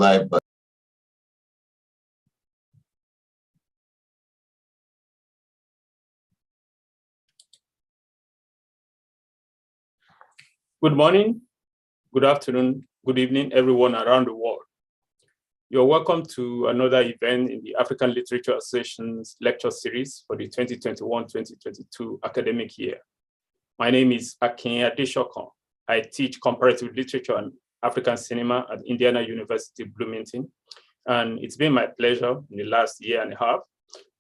live, but good morning, good afternoon, good evening, everyone around the world. You're welcome to another event in the African Literature Association's lecture series for the 2021-2022 academic year. My name is Akin Adeshokon. I teach comparative literature and African cinema at Indiana University, Bloomington. And it's been my pleasure in the last year and a half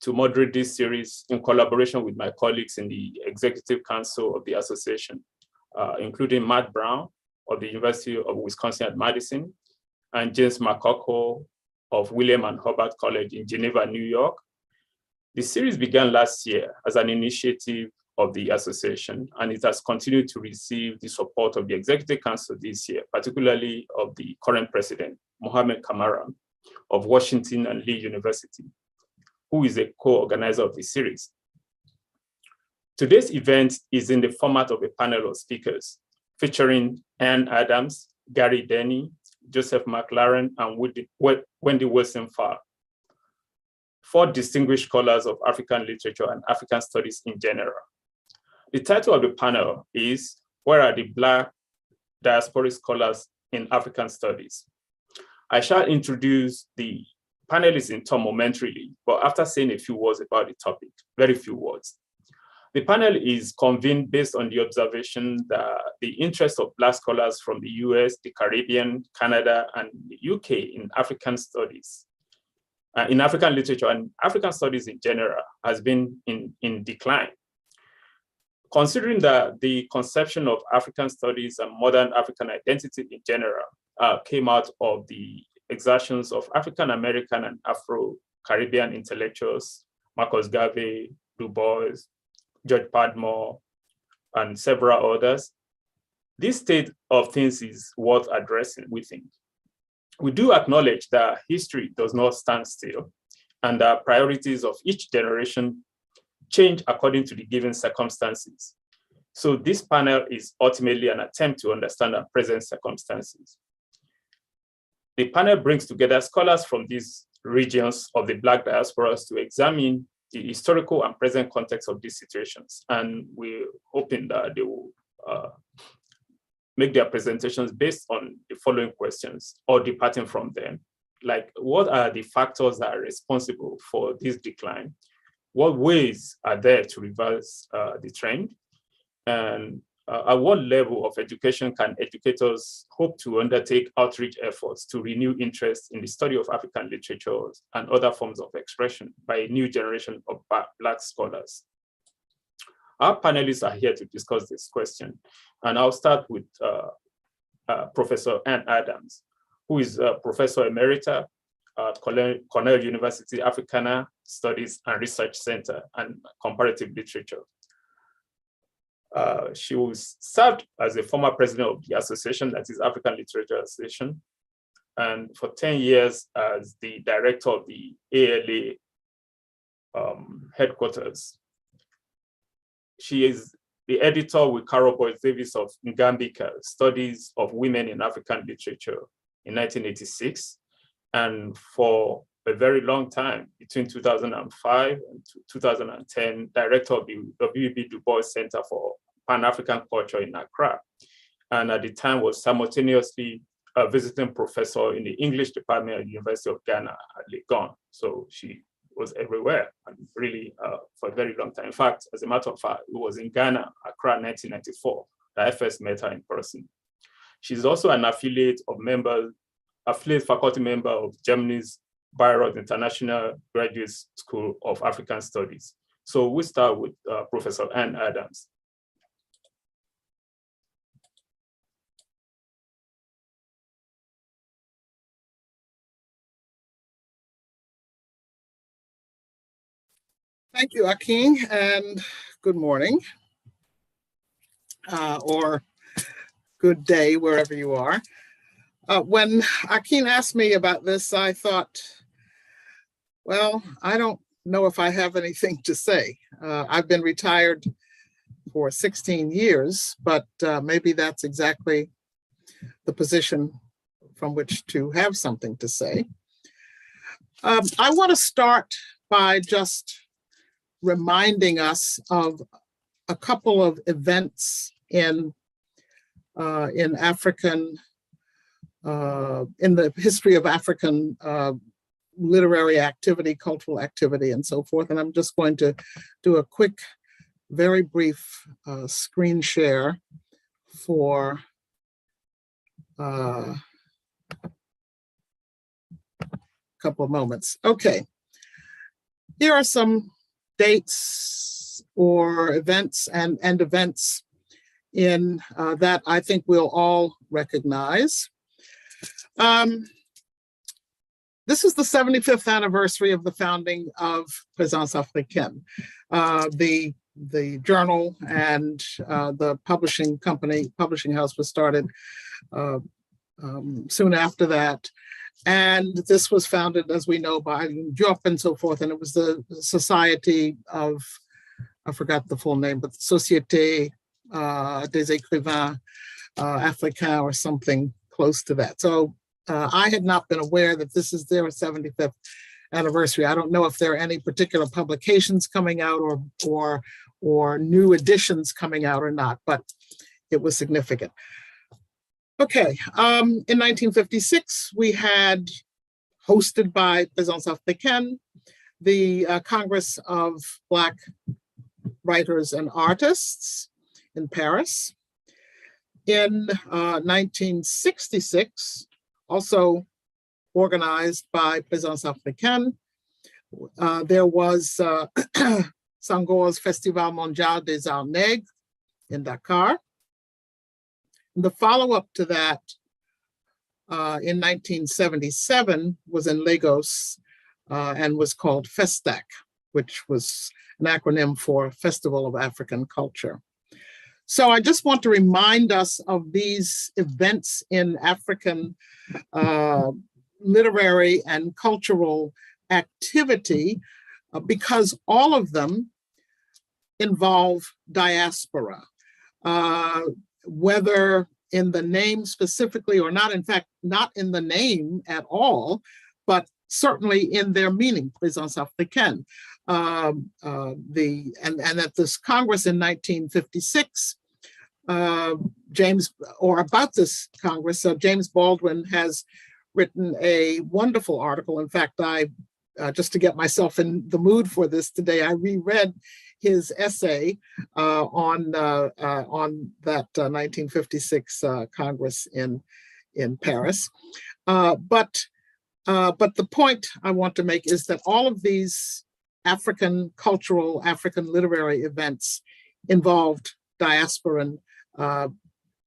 to moderate this series in collaboration with my colleagues in the Executive Council of the Association, including Matt Brown of the University of Wisconsin at Madison, and James McCullough of William and Hobart College in Geneva, New York. The series began last year as an initiative of the association, and it has continued to receive the support of the Executive Council this year, particularly of the current president, Mohammed Kamara of Washington and Lee University, who is a co-organizer of the series. Today's event is in the format of a panel of speakers featuring Anne Adams, Garrey Denney, Joseph McLaren, and Wendy Wilson-Fall, 4 distinguished scholars of African literature and African studies in general. The title of the panel is, "Where are the Black Diasporic Scholars in African Studies?" I shall introduce the panelists in turn momentarily, but after saying a few words about the topic, very few words. The panel is convened based on the observation that the interest of Black scholars from the US, the Caribbean, Canada, and the UK in African studies, in African literature and African studies in general has been in decline. Considering that the conception of African studies and modern African identity in general came out of the exertions of African American and Afro-Caribbean intellectuals, Marcus Garvey, Du Bois, George Padmore, and several others, this state of things is worth addressing, we think. We do acknowledge that history does not stand still, and that priorities of each generation change according to the given circumstances. So this panel is ultimately an attempt to understand our present circumstances. The panel brings together scholars from these regions of the Black diasporas to examine the historical and present context of these situations. And we're hoping that they will make their presentations based on the following questions or departing from them. Like, what are the factors that are responsible for this decline? What ways are there to reverse the trend? And at what level of education can educators hope to undertake outreach efforts to renew interest in the study of African literatures and other forms of expression by a new generation of Black scholars? Our panelists are here to discuss this question. And I'll start with Professor Anne Adams, who is Professor Emerita at Cornell University Africana Studies and Research Center and Comparative Literature. She was served as a former president of the association, that is African Literature Association, and for 10 years as the director of the ALA headquarters. She is the editor with Carol Boyce Davis of Ngambika, Studies of Women in African Literature in 1986. And for a very long time, between 2005 and 2010, director of the W.E.B. Du Bois Center for Pan-African Culture in Accra. And at the time was simultaneously a visiting professor in the English department at the University of Ghana at Legon. So she was everywhere and really for a very long time. In fact, as a matter of fact, it was in Ghana, Accra, 1994, that I first met her in person. She's also an affiliate faculty member of Germany's Bayreuth International Graduate School of African Studies. So we start with Professor Anne Adams. Thank you, Akin, and good morning, or good day, wherever you are. When Akin asked me about this, I thought, well, I don't know if I have anything to say. I've been retired for 16 years, but maybe that's exactly the position from which to have something to say. I want to start by just reminding us of a couple of events in African, in the history of African literary activity, cultural activity, and so forth. And I'm just going to do a quick, very brief screen share for a couple of moments. Okay, here are some dates or events and events in that I think we'll all recognize. This is the 75th anniversary of the founding of Présence Africaine. The journal and the publishing house was started soon after that. And this was founded, as we know, by Diop and so forth. And it was the Society of, I forgot the full name, but Société des Écrivains Africains or something close to that. So I had not been aware that this is their 75th anniversary. I don't know if there are any particular publications coming out or new editions coming out or not, but it was significant. Okay, in 1956, we had, hosted by Présence Africaine, the Congress of Black Writers and Artists in Paris. In 1966, also organized by Présence Africaine, there was Senghor's Festival Mondial des Arts Nègres in Dakar. The follow-up to that in 1977 was in Lagos and was called FESTAC, which was an acronym for Festival of African Culture. So I just want to remind us of these events in African literary and cultural activity because all of them involve diaspora. Whether in the name specifically or not, in fact, not in the name at all, but certainly in their meaning, Présence Africaine. And at this Congress in 1956, about this Congress, James Baldwin has written a wonderful article. In fact, just to get myself in the mood for this today, I reread his essay on that 1956 Congress in Paris. But the point I want to make is that all of these African cultural, African literary events involved diasporan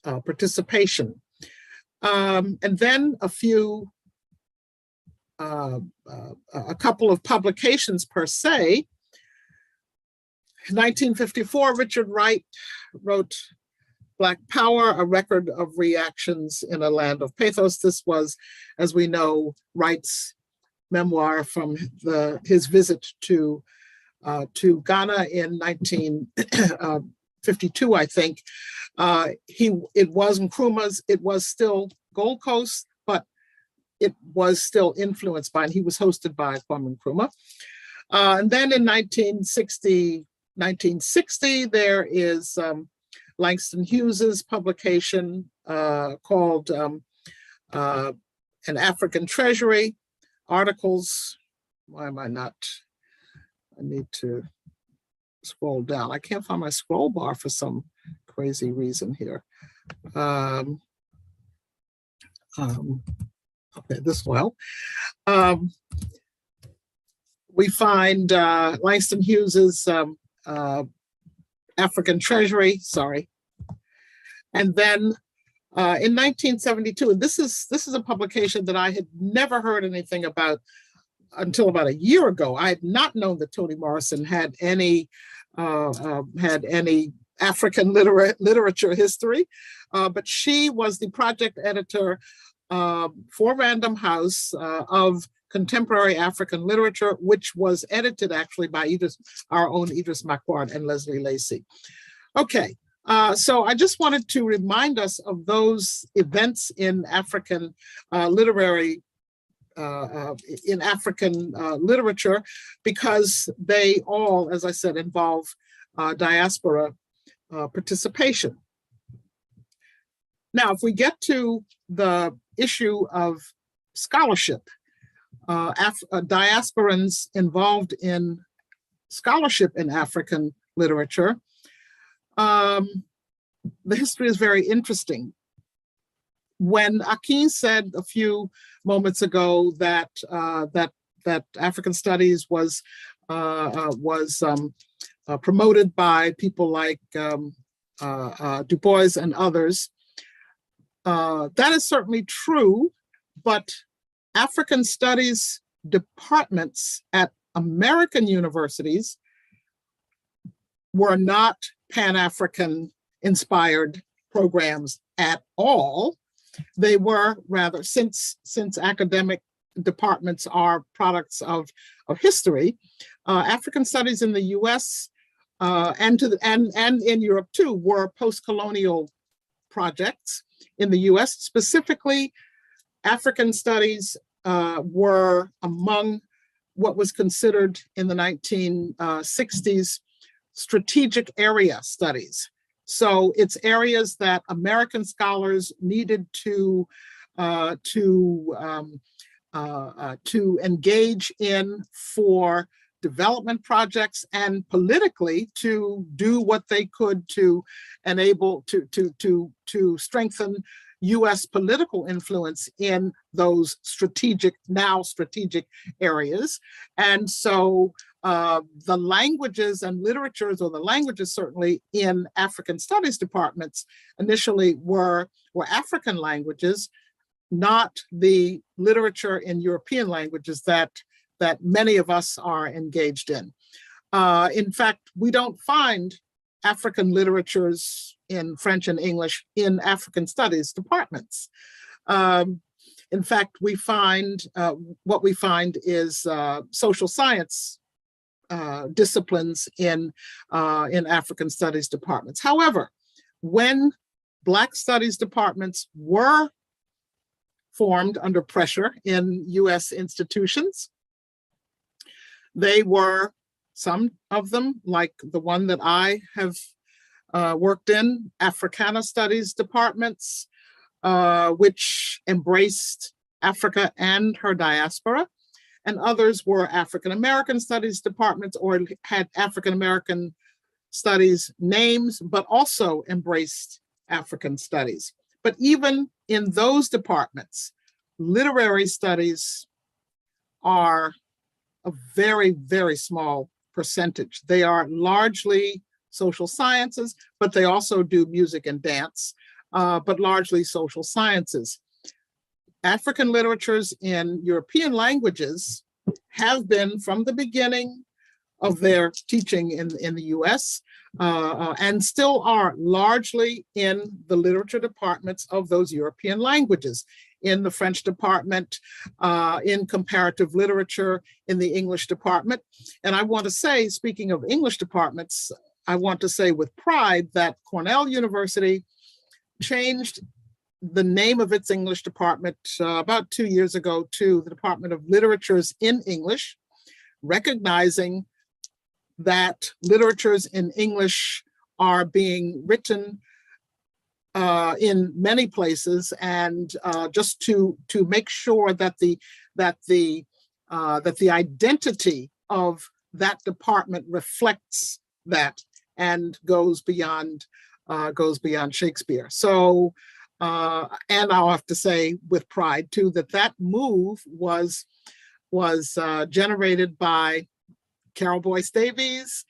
participation. And then a couple of publications per se. In 1954, Richard Wright wrote Black Power, a record of reactions in a land of pathos. This was, as we know, Wright's memoir from his visit to Ghana in 1952, I think. It was Nkrumah's, it was still Gold Coast, but it was still influenced by, and he was hosted by Kwame Nkrumah. And then in 1960, there is Langston Hughes's publication called An African Treasury, articles. Why am I not? I need to scroll down. I can't find my scroll bar for some crazy reason here. Okay, this well. We find Langston Hughes's African Treasury, sorry. And then in 1972, and this is a publication that I had never heard anything about until about a year ago. I had not known that Toni Morrison had any African literature history, but she was the project editor for Random House of Contemporary African Literature, which was edited actually by our own Idris Marquardt and Leslie Lacey. Okay, So I just wanted to remind us of those events in African literature, because they all, as I said, involve diaspora participation. Now, if we get to the issue of scholarship, diasporans involved in scholarship in African literature, the history is very interesting. When Akin said a few moments ago that that African studies was promoted by people like Du Bois and others, that is certainly true, but African studies departments at American universities were not Pan-African inspired programs at all. They were rather, since academic departments are products of history, African studies in the US and in Europe too were post-colonial projects. In the US specifically, African studies were among what was considered in the 1960s strategic area studies. So it's areas that American scholars needed to engage in for development projects and politically to do what they could to enable to strengthen US political influence in those strategic areas. And so the languages and literatures, or the languages certainly in African studies departments initially were African languages, not the literature in European languages that many of us are engaged in. In fact, we don't find African literatures in French and English in African studies departments. In fact, we find what we find is social science disciplines in African studies departments. However, when Black studies departments were formed under pressure in US institutions, they were, some of them, like the one that I have worked in, Africana studies departments, which embraced Africa and her diaspora, and others were African American studies departments or had African American studies names, but also embraced African studies. But even in those departments, literary studies are a very, very small percentage. They are largely social sciences, but they also do music and dance, but largely social sciences. African literatures in European languages have been, from the beginning of their teaching in the US, and still are largely in the literature departments of those European languages, in the French department, in comparative literature, in the English department. And I want to say, speaking of English departments, I want to say with pride that Cornell University changed the name of its English department about 2 years ago to the Department of Literatures in English, recognizing that literatures in English are being written in many places, and just to make sure that the identity of that department reflects that and goes beyond Shakespeare. So, and I'll have to say with pride too that move was generated by Carol Boyce Davies,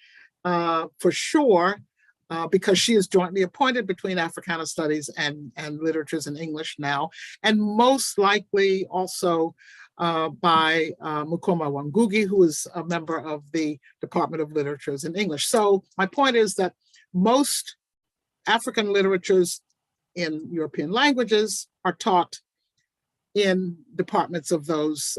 for sure, because she is jointly appointed between Africana Studies and Literatures in English now, and most likely also by Mukoma Wangugi, who is a member of the Department of Literatures in English. So my point is that most African literatures in European languages are taught in departments of those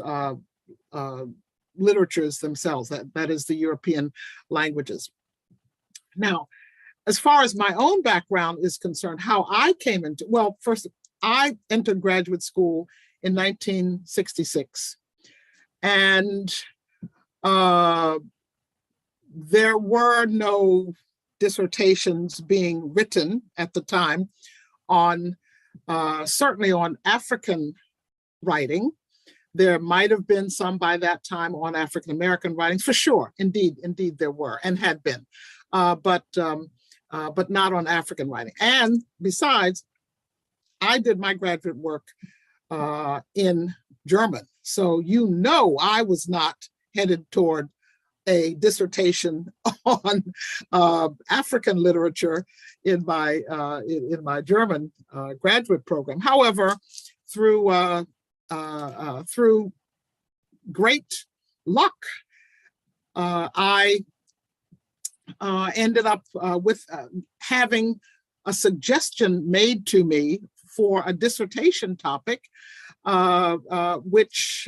literatures themselves, that is the European languages. Now, as far as my own background is concerned, how I came into, well, first, I entered graduate school in 1966. And there were no dissertations being written at the time on, certainly on African writing. There might have been some by that time on African American writings, for sure. Indeed there were and had been, but not on African writing. And besides, I did my graduate work in German. So I was not headed toward a dissertation on African literature in my German graduate program. However, through great luck, I ended up with having a suggestion made to me for a dissertation topic, which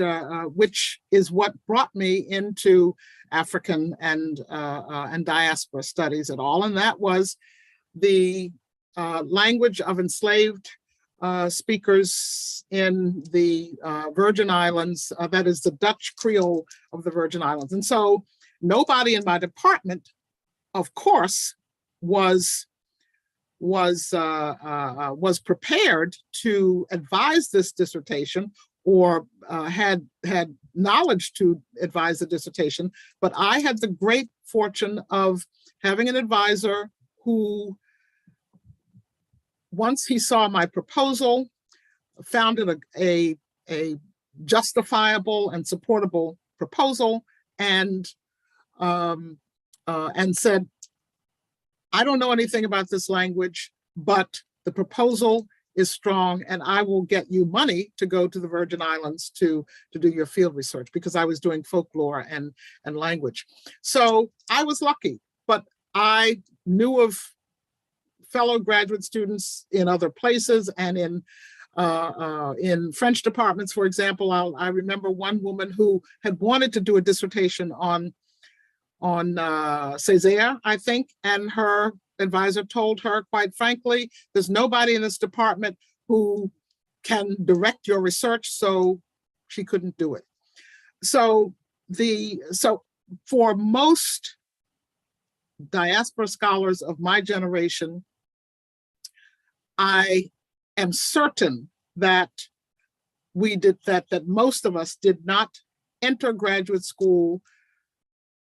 is what brought me into African and diaspora studies at all, and that was the language of enslaved speakers in the Virgin Islands, that is the Dutch Creole of the Virgin Islands. And so nobody in my department, of course, was prepared to advise this dissertation or had knowledge to advise the dissertation, but I had the great fortune of having an advisor who, once he saw my proposal, found it a justifiable and supportable proposal, and said, I don't know anything about this language, but the proposal is strong, and I will get you money to go to the Virgin Islands to do your field research, because I was doing folklore and language. So I was lucky, but I knew of fellow graduate students in other places and in French departments, for example. I remember one woman who had wanted to do a dissertation on Césaire, I think, and her advisor told her, quite frankly, there's nobody in this department who can direct your research, so she couldn't do it. So for most diaspora scholars of my generation, I am certain that that most of us did not enter graduate school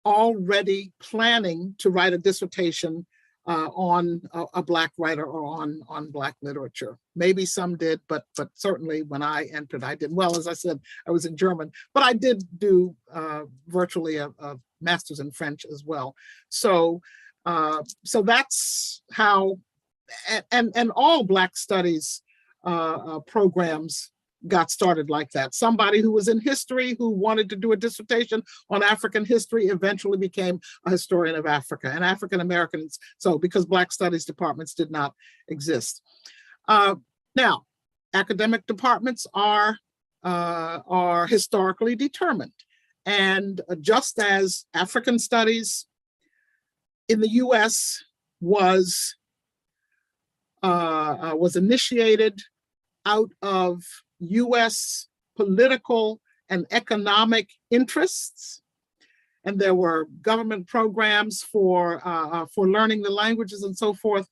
already planning to write a dissertation on a Black writer or on Black literature. Maybe some did, but certainly when I entered, I didn't. Well, as I said, I was in German, but I did do virtually a master's in French as well. So that's how, and all Black studies programs got started like that. Somebody who was in history who wanted to do a dissertation on African history eventually became a historian of Africa and African Americans. So because Black studies departments did not exist. Now, academic departments are historically determined. And just as African studies in the US was initiated out of US political and economic interests, and there were government programs for learning the languages and so forth.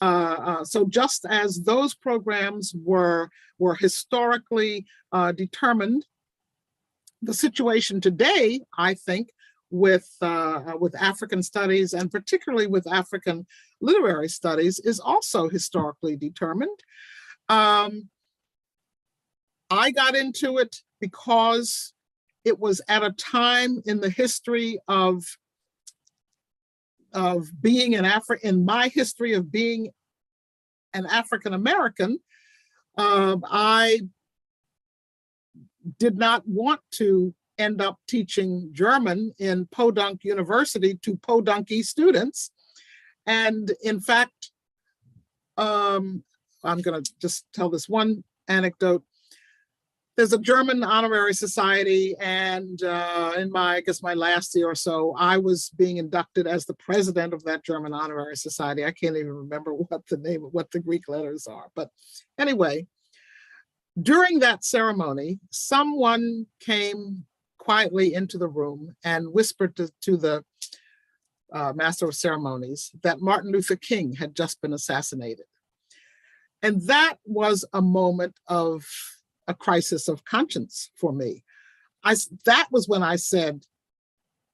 So just as those programs were historically determined, the situation today, I think, with African studies and particularly with African literary studies is also historically determined. I got into it because it was at a time in the history of being in my history of being an African American. I did not want to end up teaching German in Podunk University to Podunky students. And in fact, I'm going to just tell this one anecdote. there's a German honorary society, and in I guess my last year or so, I was being inducted as the president of that German honorary society. I can't even remember what the Greek letters are. But anyway, during that ceremony, someone came quietly into the room and whispered to the master of ceremonies that Martin Luther King had just been assassinated. And that was a moment of a crisis of conscience for me. That was when I said,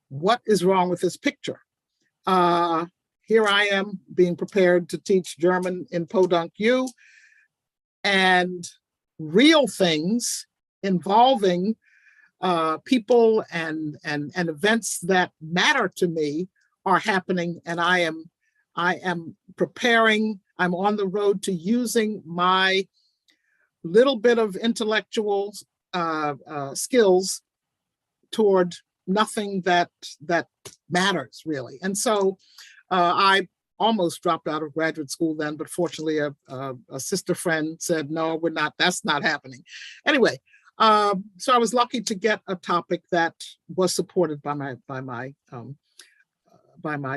what is wrong with this picture? Here I am being prepared to teach German in Podunk U, and real things involving people and events that matter to me are happening, and I am preparing. I'm on the road to using my little bit of intellectual skills toward nothing that matters really. And so I almost dropped out of graduate school then, but fortunately a sister friend said, no, that's not happening. Anyway, so I was lucky to get a topic that was supported by my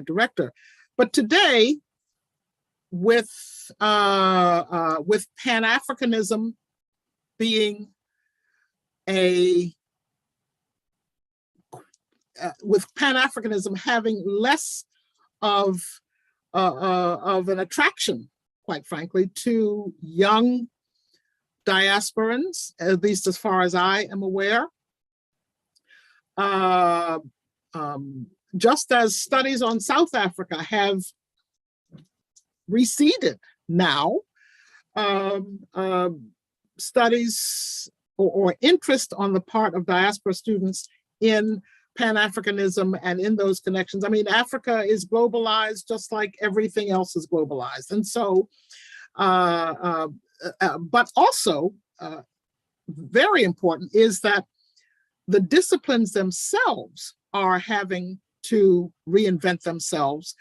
director. But today, with Pan-Africanism being with Pan-Africanism having less of an attraction, quite frankly, to young diasporans, at least as far as I am aware. Just as studies on South Africa have receded now, studies or interest on the part of diaspora students in Pan-Africanism and in those connections. I mean, Africa is globalized just like everything else is globalized. And so, but also very important is that the disciplines themselves are having to reinvent themselves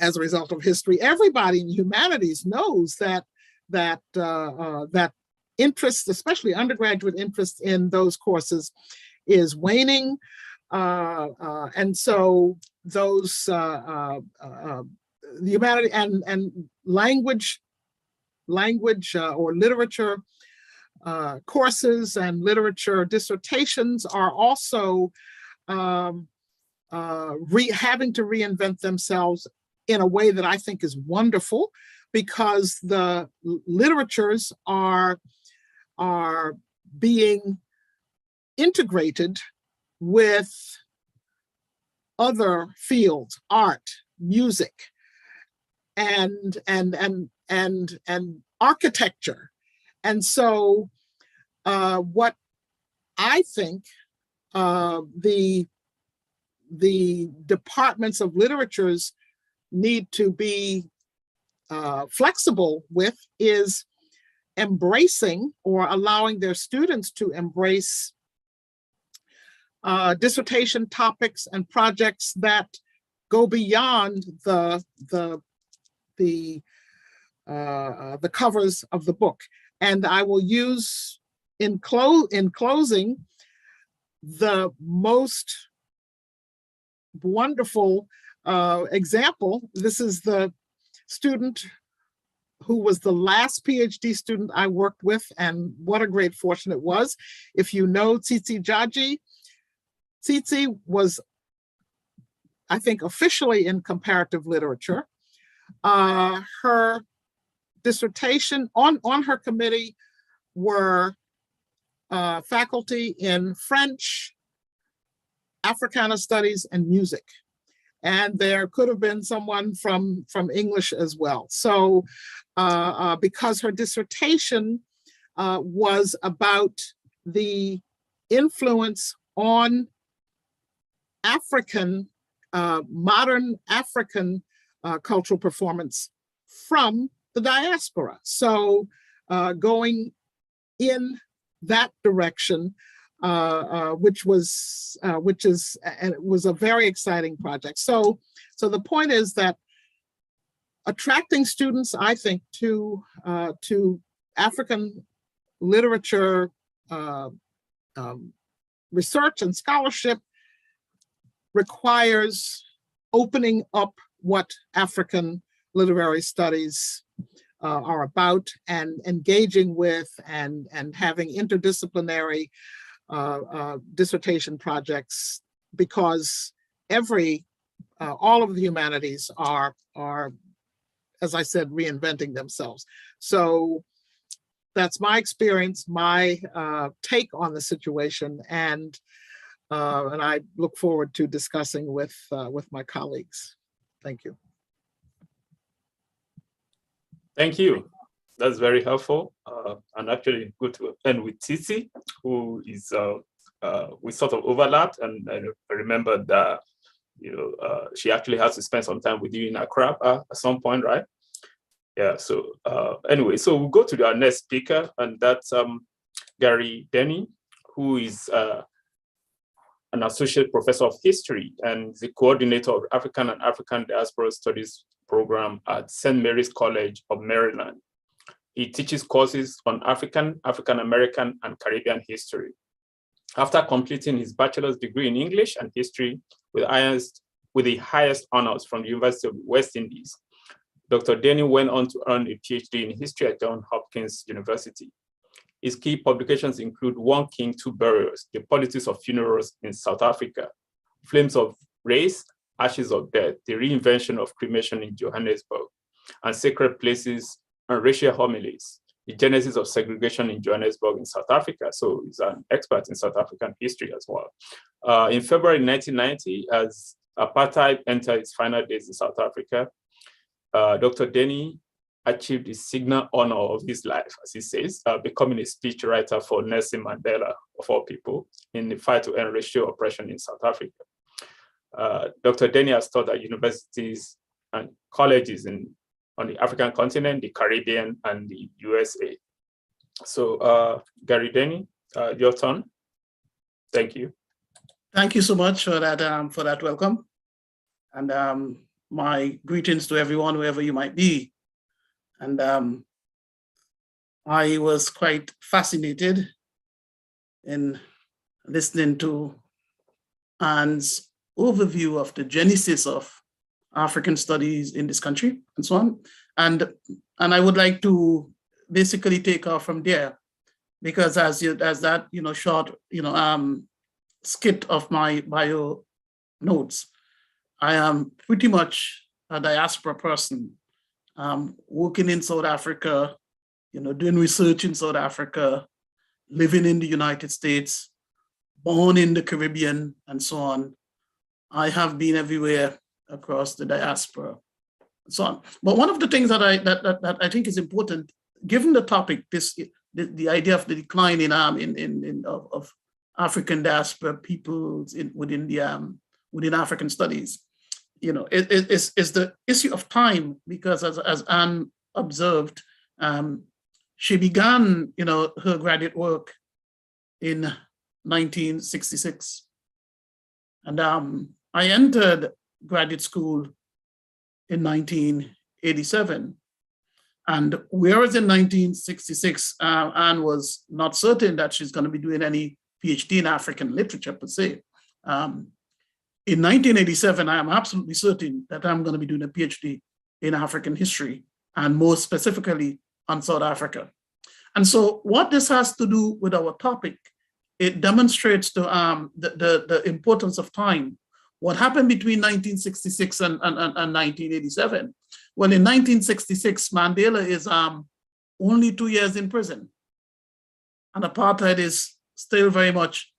as a result of history. Everybody in humanities knows that interest, especially undergraduate interest in those courses, is waning, and so those the humanity and language or literature courses and literature dissertations are also having to reinvent themselves in a way that I think is wonderful, because the literatures are being integrated with other fields, art, music, and architecture. And so what I think the departments of literatures need to be flexible with is embracing or allowing their students to embrace dissertation topics and projects that go beyond the covers of the book. And I will use in closing the most wonderful example. This is the student who was the last PhD student I worked with, and what a great fortune it was. If you know Tsitsi Jaji, Tsitsi was, I think, officially in comparative literature. Her dissertation on her committee were faculty in French, Africana studies, and music. And there could have been someone from English as well. So because her dissertation was about the influence on African, modern African cultural performance from the diaspora. So going in that direction, which was a very exciting project. So the point is that attracting students, I think, to African literature research and scholarship requires opening up what African literary studies are about, and engaging with and having interdisciplinary dissertation projects, because all of the humanities are, as I said, reinventing themselves. So that's my experience, my take on the situation, and I look forward to discussing with my colleagues. Thank you. Thank you. That's very helpful, and actually good to end with Titi, who is we sort of overlapped, and I remember that she actually has to spend some time with you in Accra at some point, right? Yeah. So anyway, so we'll go to our next speaker, and that's Garrey Denney, who is an associate professor of history and the coordinator of African and African Diaspora Studies program at St. Mary's College of Maryland. He teaches courses on African, African American, and Caribbean history. After completing his bachelor's degree in English and history with the highest honors from the University of the West Indies, Dr. Denney went on to earn a PhD in history at Johns Hopkins University. His key publications include One King, Two Burials, The Politics of Funerals in South Africa, Flames of Race, Ashes of Death, The Reinvention of Cremation in Johannesburg, and Sacred Places and Racial Homilies, The Genesis of Segregation in Johannesburg in South Africa. So he's an expert in South African history as well. In February 1990, as apartheid entered its final days in South Africa, Dr. Denney achieved the signal honor of his life, as he says, becoming a speechwriter for Nelson Mandela, of all people, in the fight to end racial oppression in South Africa. Dr. Denney has taught at universities and colleges on the African continent, the Caribbean, and the USA. So Garrey Denney, your turn. Thank you. Thank you so much for that welcome. And my greetings to everyone, wherever you might be. And I was quite fascinated in listening to Anne's overview of the genesis of African studies in this country and so on. And I would like to basically take off from there, because as that short skit of my bio notes, I am pretty much a diaspora person, working in South Africa, doing research in South Africa, living in the United States, born in the Caribbean, and so on. I have been everywhere across the diaspora, and so on. But one of the things that I think is important, given the topic, the idea of the decline of African diaspora peoples within African studies, is the issue of time, because as Anne observed, she began, her graduate work in 1966. And I entered graduate school in 1987. And whereas in 1966, Anne was not certain that she's going to be doing any PhD in African literature per se. In 1987, I am absolutely certain that I'm going to be doing a PhD in African history, and more specifically on South Africa. And so what this has to do with our topic, it demonstrates the importance of time. What happened between 1966 and 1987? Well, in 1966, Mandela is only 2 years in prison. And apartheid is still very much,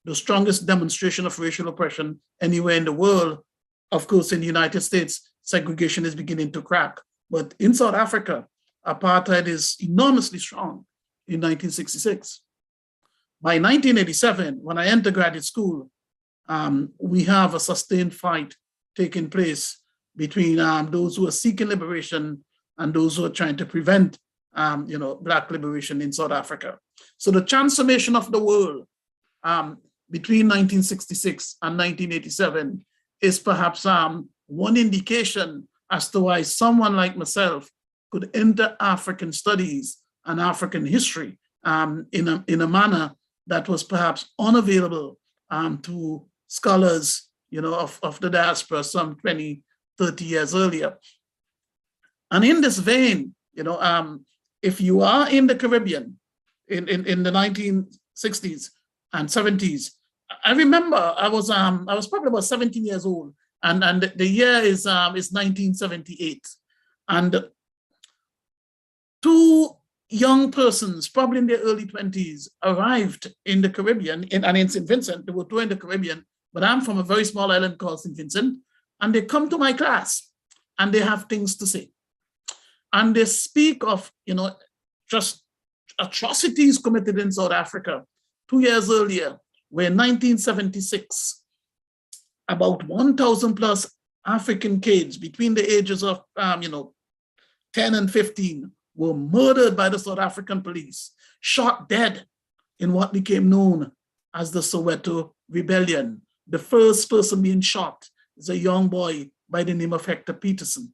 the strongest demonstration of racial oppression anywhere in the world. Of course, in the United States, segregation is beginning to crack. But in South Africa, apartheid is enormously strong in 1966. By 1987, when I entered graduate school, we have a sustained fight taking place between those who are seeking liberation and those who are trying to prevent Black liberation in South Africa. So the transformation of the world between 1966 and 1987 is perhaps one indication as to why someone like myself could enter African studies and African history in a manner that was perhaps unavailable to scholars, of the diaspora some 20, 30 years earlier. And in this vein, if you are in the Caribbean in the 1960s and 70s, I remember I was probably about 17 years old, and the year is 1978, and two young persons, probably in their early 20s, arrived in the Caribbean, and in St. Vincent. They were two in the Caribbean, but I'm from a very small island called St. Vincent, and they come to my class, and they have things to say. And they speak of, just atrocities committed in South Africa 2 years earlier, where in 1976, about 1,000 plus African kids between the ages of, 10 and 15 were murdered by the South African police, shot dead in what became known as the Soweto Rebellion. The first person being shot is a young boy by the name of Hector Peterson.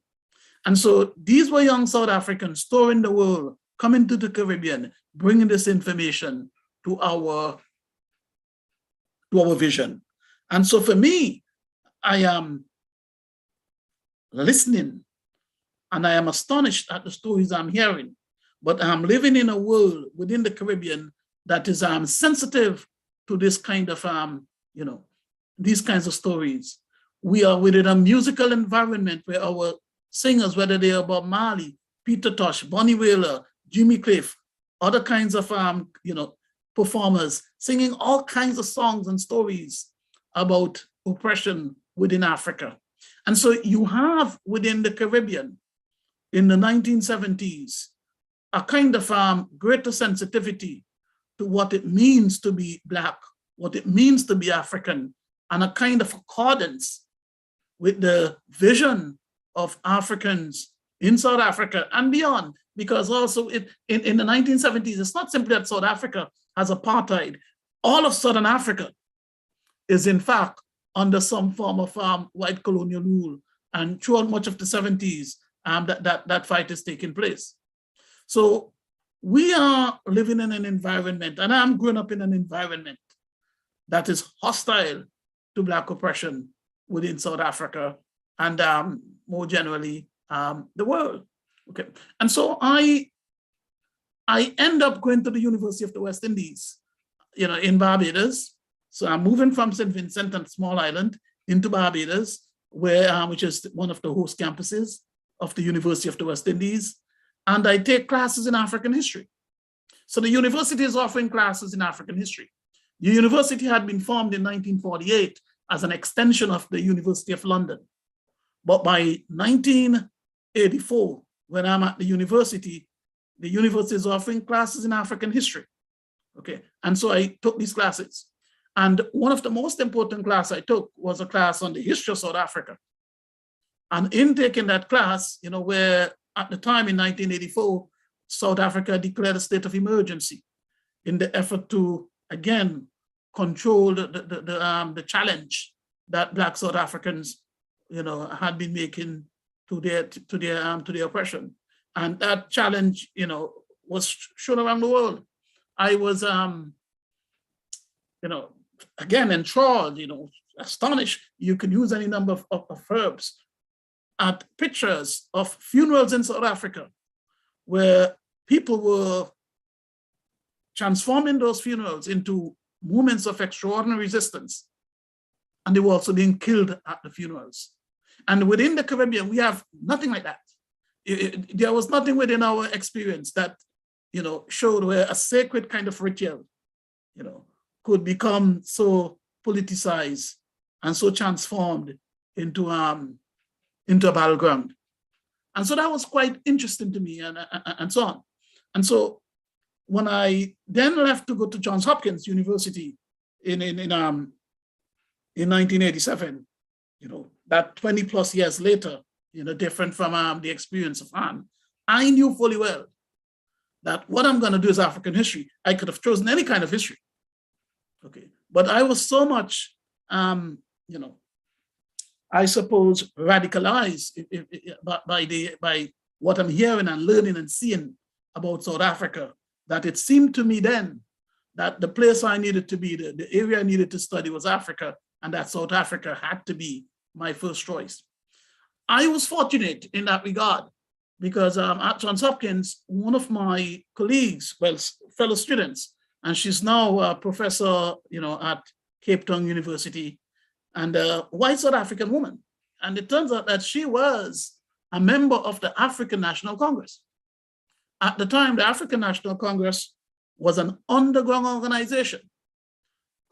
And so these were young South Africans touring the world, coming to the Caribbean, bringing this information to our vision. And so for me, I am listening and I am astonished at the stories I'm hearing, but I'm living in a world within the Caribbean that is sensitive to this kind of, these kinds of stories. We are within a musical environment where our singers, whether they are Bob Marley, Peter Tosh, Bonnie Wailer, Jimmy Cliff, other kinds of, performers, singing all kinds of songs and stories about oppression within Africa. And so you have within the Caribbean in the 1970s, a kind of greater sensitivity to what it means to be Black, what it means to be African, and a kind of accordance with the vision of Africans in South Africa and beyond, because also in the 1970s, it's not simply that South Africa has apartheid. All of Southern Africa is in fact under some form of white colonial rule, and throughout much of the 70s, that fight is taking place. So we are living in an environment, and I'm growing up in an environment that is hostile to Black oppression within South Africa and more generally the world. Okay, and so I end up going to the University of the West Indies, in Barbados. So I'm moving from St. Vincent and Small Island into Barbados, which is one of the host campuses of the University of the West Indies, and I take classes in African history. So the university is offering classes in African history. The university had been formed in 1948 as an extension of the University of London. But by 1984, when I'm at the university is offering classes in African history. Okay, and so I took these classes. And one of the most important classes I took was a class on the history of South Africa. And in taking that class, where at the time in 1984, South Africa declared a state of emergency in the effort to, again, control the challenge that Black South Africans, had been making to their oppression. And that challenge, was shown around the world. I was, again, enthralled, astonished. You could use any number of verbs at pictures of funerals in South Africa where people were transforming those funerals into moments of extraordinary resistance. And they were also being killed at the funerals. And within the Caribbean, we have nothing like that. There was nothing within our experience that, showed where a sacred kind of ritual, could become so politicized and so transformed into a battleground. And so that was quite interesting to me and so on. And so when I then left to go to Johns Hopkins University in 1987, that 20 plus years later, different from the experience of Anne, I knew fully well that what I'm going to do is African history. I could have chosen any kind of history, okay? But I was so much, I suppose, radicalized by what I'm hearing and learning and seeing about South Africa that it seemed to me then that the place I needed to be, the area I needed to study was Africa, and that South Africa had to be my first choice. I was fortunate in that regard because at Johns Hopkins, one of my colleagues, well, fellow students, and she's now a professor, at Cape Town University, and a white South African woman. And it turns out that she was a member of the African National Congress. At the time, the African National Congress was an underground organization,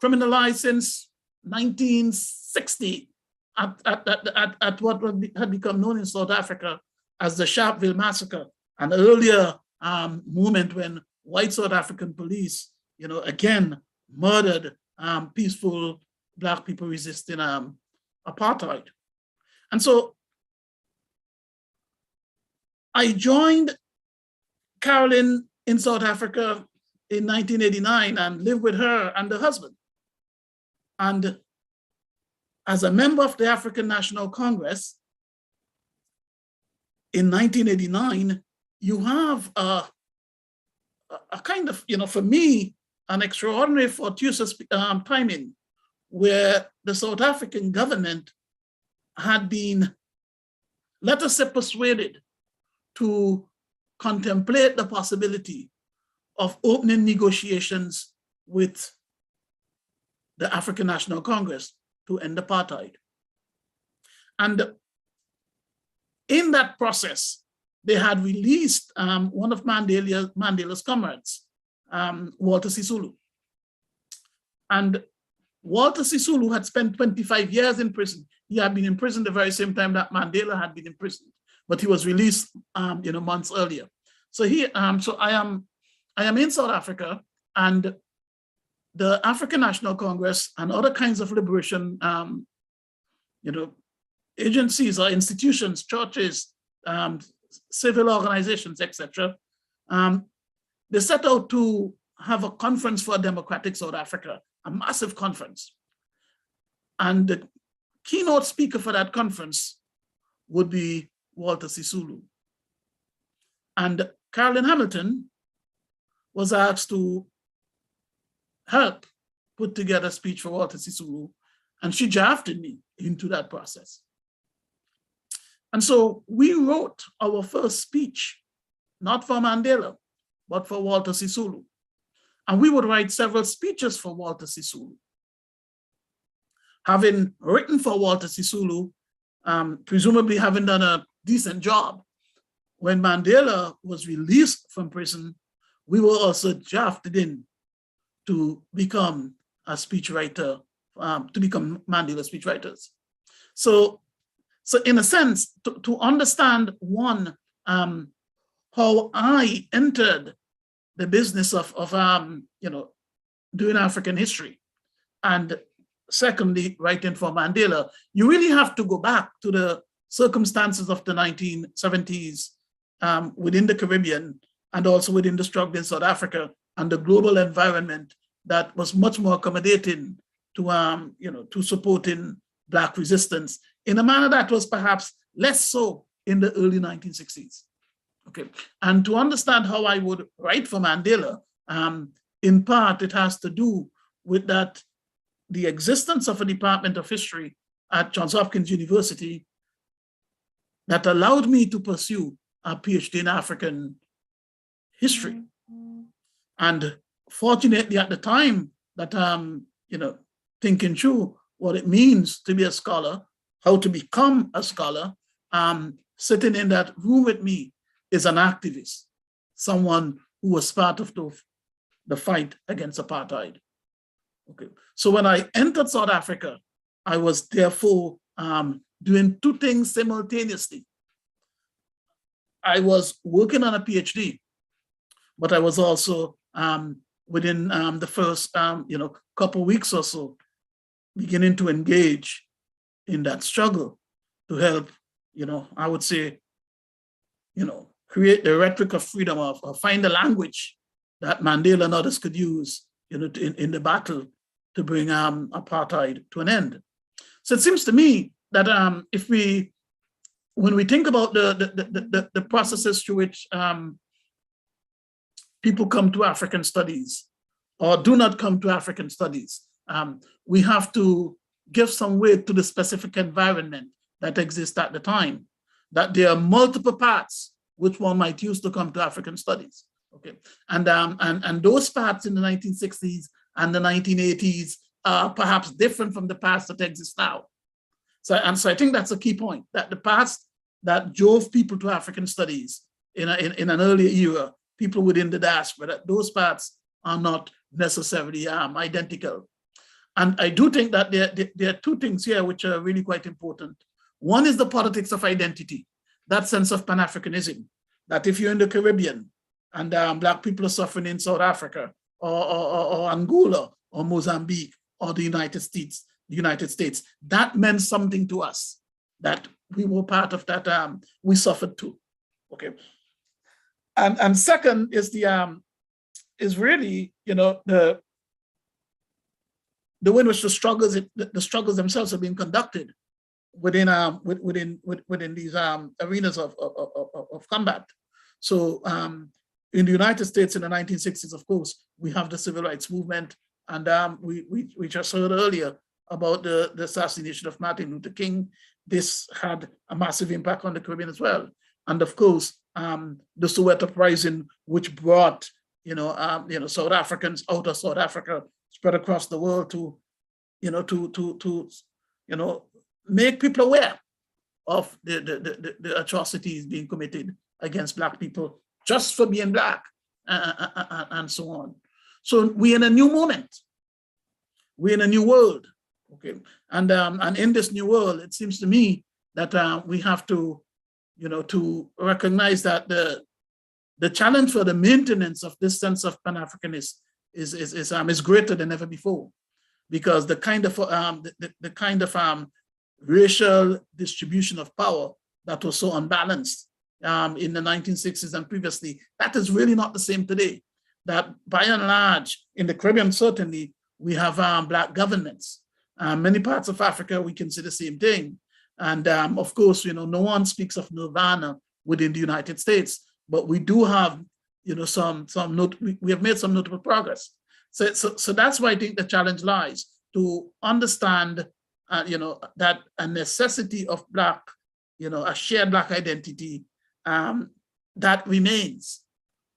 criminalized since 1960 at what had become known in South Africa as the Sharpeville Massacre, an earlier moment when white South African police, again, murdered peaceful Black people resisting apartheid. And so I joined Carolyn in South Africa in 1989 and lived with her and her husband. And as a member of the African National Congress, in 1989, you have a kind of, for me, an extraordinary fortuitous timing where the South African government had been, let us say, persuaded to contemplate the possibility of opening negotiations with the African National Congress to end apartheid. And in that process, they had released one of Mandela's comrades, Walter Sisulu. And Walter Sisulu had spent 25 years in prison. He had been in prison the very same time that Mandela had been in prison, but he was released, months earlier. So I am in South Africa, and the African National Congress and other kinds of liberation, agencies or institutions, churches, civil organizations, etc. They set out to have a conference for a democratic South Africa, a massive conference. And the keynote speaker for that conference would be Walter Sisulu. And Carolyn Hamilton was asked to help put together a speech for Walter Sisulu, and she drafted me into that process. And so we wrote our first speech, not for Mandela, but for Walter Sisulu. And we would write several speeches for Walter Sisulu. Having written for Walter Sisulu, presumably having done a decent job, when Mandela was released from prison, we were also drafted in to become a speechwriter, to become Mandela speechwriters. So in a sense, to understand one, how I entered the business of doing African history, and secondly, writing for Mandela, you really have to go back to the circumstances of the 1970s within the Caribbean and also within the struggle in South Africa and the global environment that was much more accommodating to supporting Black resistance in a manner that was perhaps less so in the early 1960s. Okay, and to understand how I would write for Mandela, in part it has to do with that the existence of a Department of History at Johns Hopkins University that allowed me to pursue a PhD in African history. And fortunately at the time that thinking through what it means to be a scholar, how to become a scholar, sitting in that room with me is an activist, someone who was part of the fight against apartheid. Okay, so when I entered South Africa, I was therefore doing two things simultaneously. I was working on a PhD, but I was also within the first couple weeks or so, beginning to engage in that struggle to help, I would say, create the rhetoric of freedom, or find a language that Mandela and others could use, in the battle to bring apartheid to an end. So it seems to me that when we think about the processes through which people come to African studies or do not come to African studies, we have to give some weight to the specific environment that exists at the time, that there are multiple paths which one might use to come to African studies. Okay, and those paths in the 1960s and the 1980s are perhaps different from the paths that exist now. So I think that's a key point, that the paths that drove people to African studies in an earlier era, people within the diaspora, that those paths are not necessarily identical. And I do think that there are two things here which are really quite important. One is the politics of identity, that sense of Pan-Africanism, that if you're in the Caribbean and Black people are suffering in South Africa or Angola or Mozambique or the United States, that meant something to us, that we were part of that, we suffered too. Okay. And second is is really, the way in which the struggles themselves are being conducted within these arenas of combat. So in the United States in the 1960s, of course, we have the civil rights movement, and we just heard earlier about the assassination of Martin Luther King. This had a massive impact on the Caribbean as well. And of course, the Soweto uprising, which brought South Africans out of South Africa, spread across the world to make people aware of the atrocities being committed against Black people just for being Black, and so on. So we're in a new moment. We're in a new world. Okay, and in this new world, it seems to me that we have to, to recognize that the challenge for the maintenance of this sense of Pan-Africanism is greater than ever before, because the kind of racial distribution of power that was so unbalanced in the 1960s and previously, that is really not the same today. That by and large, in the Caribbean certainly, we have Black governments. Many parts of Africa, we can see the same thing. And of course, no one speaks of nirvana within the United States, but we do have, we have made some notable progress. So that's why I think the challenge lies, to understand, that a necessity of Black, a shared Black identity, that remains.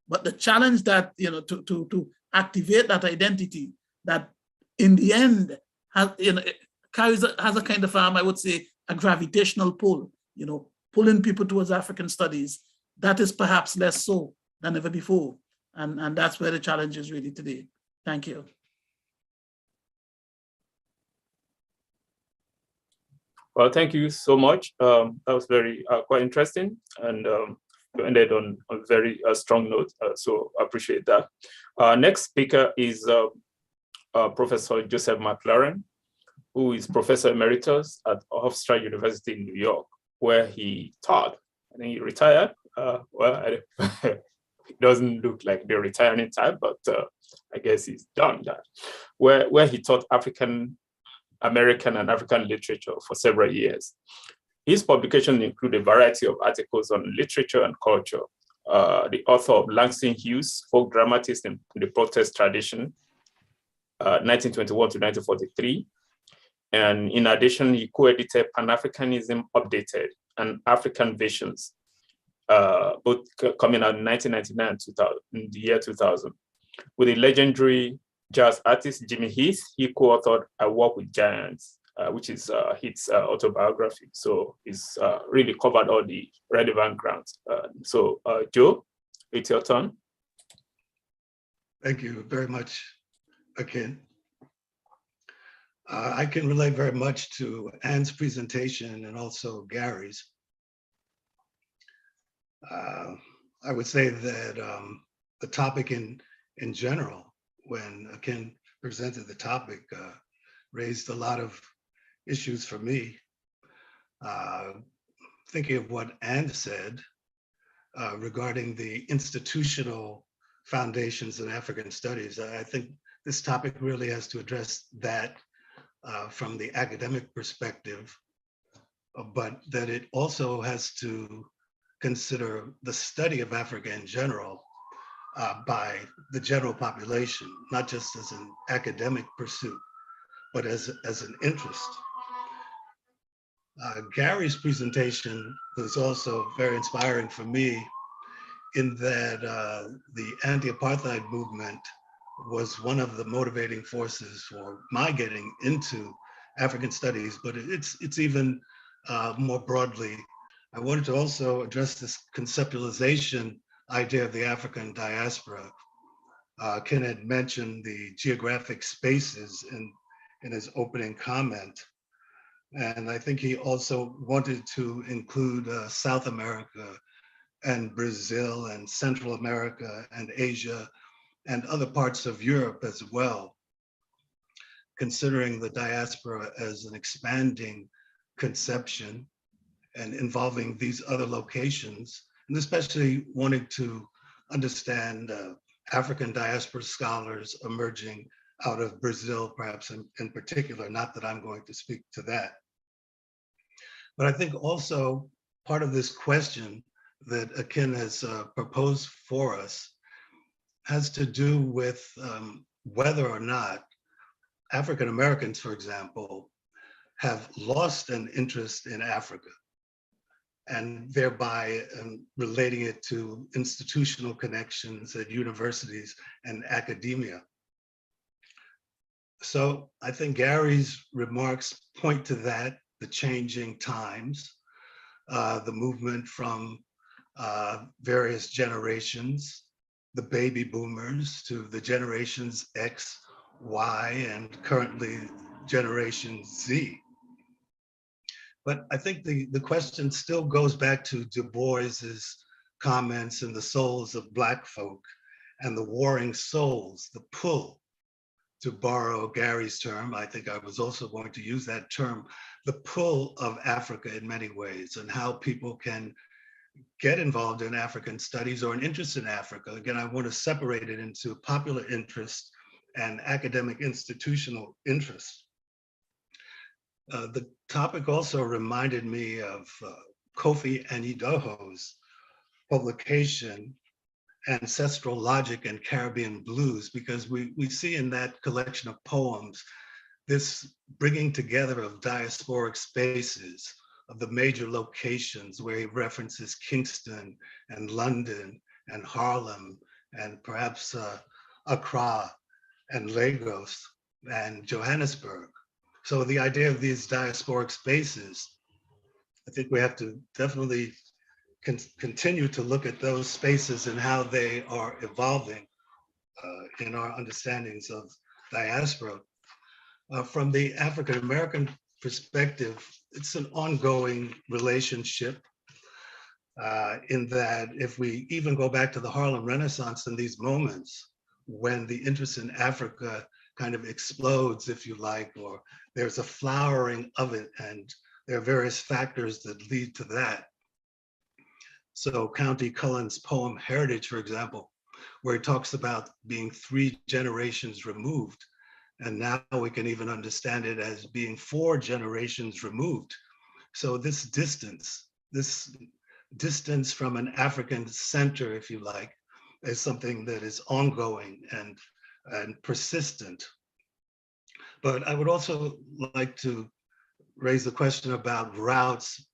But the challenge that, to activate that identity, that in the end has a kind of, I would say, a gravitational pull, pulling people towards African studies, that is perhaps less so than ever before. And that's where the challenge is really today. Thank you. Well, thank you so much. That was very quite interesting, and you ended on a very strong note. So I appreciate that. Next speaker is Professor Joseph McLaren, who is Professor Emeritus at Hofstra University in New York, where he taught. I think he retired. It doesn't look like the retiring type, but I guess he's done that. Where he taught African American and African literature for several years. His publications include a variety of articles on literature and culture. The author of Langston Hughes, folk dramatist in the protest tradition, 1921 to 1943. And in addition, he co-edited Pan-Africanism Updated and African Visions, both coming out in 1999 and 2000, in the year 2000. With the legendary jazz artist Jimmy Heath, he co-authored I Walk with Giants, which is Heath's autobiography. So he's really covered all the relevant grounds. So Joe, it's your turn. Thank you very much, Akin. I can relate very much to Anne's presentation and also Garrey's. I would say that the topic in general, when Akin presented the topic, raised a lot of issues for me. Thinking of what Anne said regarding the institutional foundations in African studies, I think this topic really has to address that from the academic perspective, but that it also has to consider the study of Africa in general by the general population, not just as an academic pursuit, but as an interest. Garrey's presentation was also very inspiring for me in that the anti-apartheid movement was one of the motivating forces for my getting into African studies, but it's even more broadly. I wanted to also address this conceptualization idea of the African diaspora. Ken had mentioned the geographic spaces in his opening comment. And I think he also wanted to include South America and Brazil and Central America and Asia and other parts of Europe as well, considering the diaspora as an expanding conception and involving these other locations, and especially wanting to understand African diaspora scholars emerging out of Brazil, perhaps in particular, not that I'm going to speak to that. But I think also part of this question that Akin has proposed for us has to do with whether or not African Americans, for example, have lost an interest in Africa, and thereby relating it to institutional connections at universities and academia. So I think Garrey's remarks point to that, the changing times, the movement from various generations, the baby boomers to the generations X, Y, and currently Generation Z. But I think the question still goes back to Du Bois's comments in The Souls of Black Folk and the warring souls, the pull, to borrow Garrey's term. I think I was also going to use that term, the pull of Africa in many ways, and how people can get involved in African studies or an interest in Africa. Again, I want to separate it into popular interest and academic institutional interest. The topic also reminded me of Kofi Anidoho's publication, Ancestral Logic and Caribbean Blues, because we see in that collection of poems this bringing together of diasporic spaces, of the major locations where he references Kingston and London and Harlem and perhaps Accra and Lagos and Johannesburg. So the idea of these diasporic spaces, I think we have to definitely continue to look at those spaces and how they are evolving in our understandings of diaspora. From the African American perspective, it's an ongoing relationship in that if we even go back to the Harlem Renaissance in these moments, when the interest in Africa kind of explodes, if you like, or there's a flowering of it, and there are various factors that lead to that. So County Cullen's poem Heritage, for example, where he talks about being 3 generations removed, and now we can even understand it as being 4 generations removed. So this distance from an African center, if you like, is something that is ongoing and persistent. But I would also like to raise the question about routes,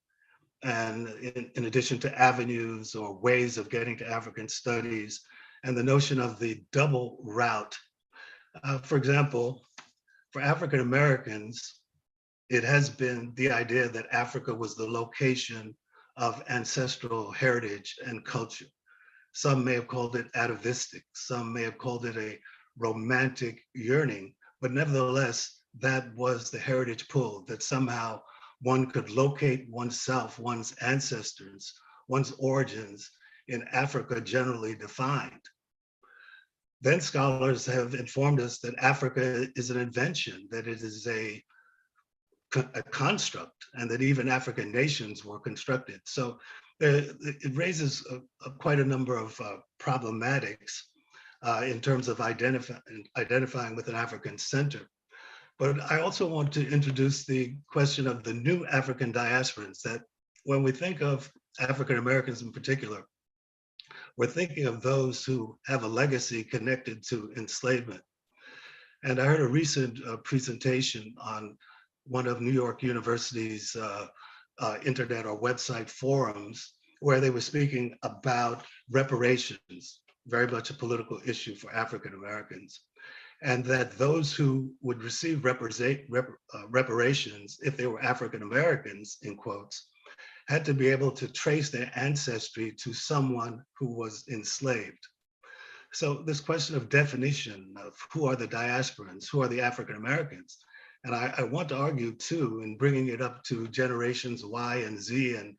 and in addition to avenues or ways of getting to African studies, and the notion of the double route. For example, for African Americans, it has been the idea that Africa was the location of ancestral heritage and culture. Some may have called it atavistic, some may have called it a romantic yearning, but nevertheless, that was the heritage pull, that somehow one could locate oneself, one's ancestors, one's origins in Africa generally defined. Then scholars have informed us that Africa is an invention, that it is a construct, and that even African nations were constructed. So it raises quite a number of problematics in terms of identifying with an African center. But I also want to introduce the question of the new African diasporans, that when we think of African Americans in particular, we're thinking of those who have a legacy connected to enslavement. And I heard a recent presentation on one of New York University's internet or website forums where they were speaking about reparations, very much a political issue for African Americans, and that those who would receive reparations, if they were African Americans, in quotes, had to be able to trace their ancestry to someone who was enslaved. So this question of definition of who are the diasporans, who are the African Americans, and I want to argue too, in bringing it up to generations Y and Z and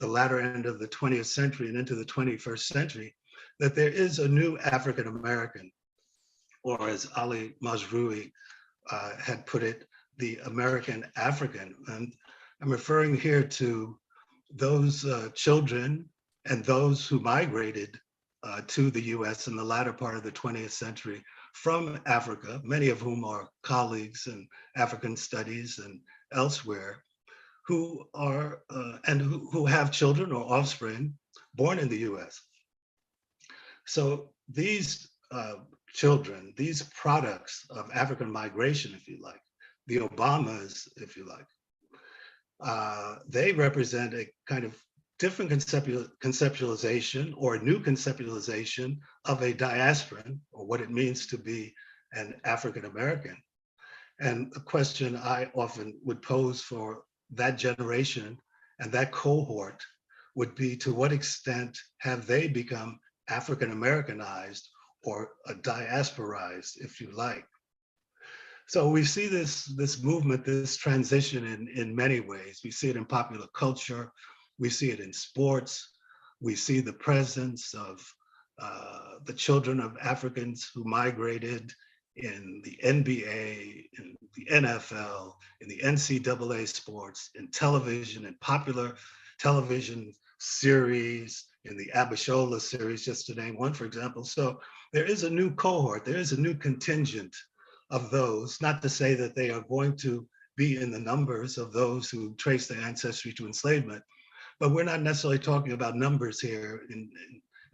the latter end of the 20th century and into the 21st century, that there is a new African American, or as Ali Mazrui had put it, the American African. And I'm referring here to those children and those who migrated to the US in the latter part of the 20th century from Africa, many of whom are colleagues in African studies and elsewhere, who are and who have children or offspring born in the US. So these children, these products of African migration, if you like, the Obamas, if you like, they represent a kind of different conceptualization or a new conceptualization of a diasporan, or what it means to be an African American. And the question I often would pose for that generation and that cohort would be, to what extent have they become African Americanized or diasporized, if you like? So we see this movement, this transition in many ways. We see it in popular culture, we see it in sports, we see the presence of the children of Africans who migrated in the NBA, in the NFL, in the NCAA sports, in television, in popular television series, in the Abishola series, just to name one, for example. So there is a new cohort, there is a new contingent of those, not to say that they are going to be in the numbers of those who trace their ancestry to enslavement, but we're not necessarily talking about numbers here in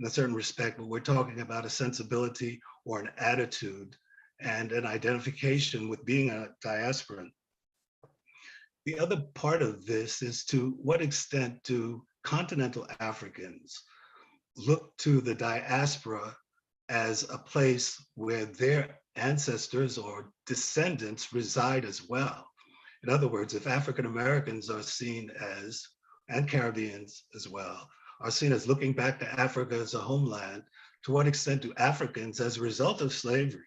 a certain respect, but we're talking about a sensibility or an attitude and an identification with being a diasporan. The other part of this is, to what extent do continental Africans look to the diaspora as a place where their ancestors or descendants reside as well? In other words, if African Americans are seen as, and Caribbeans as well, are seen as looking back to Africa as a homeland, to what extent do Africans, as a result of slavery,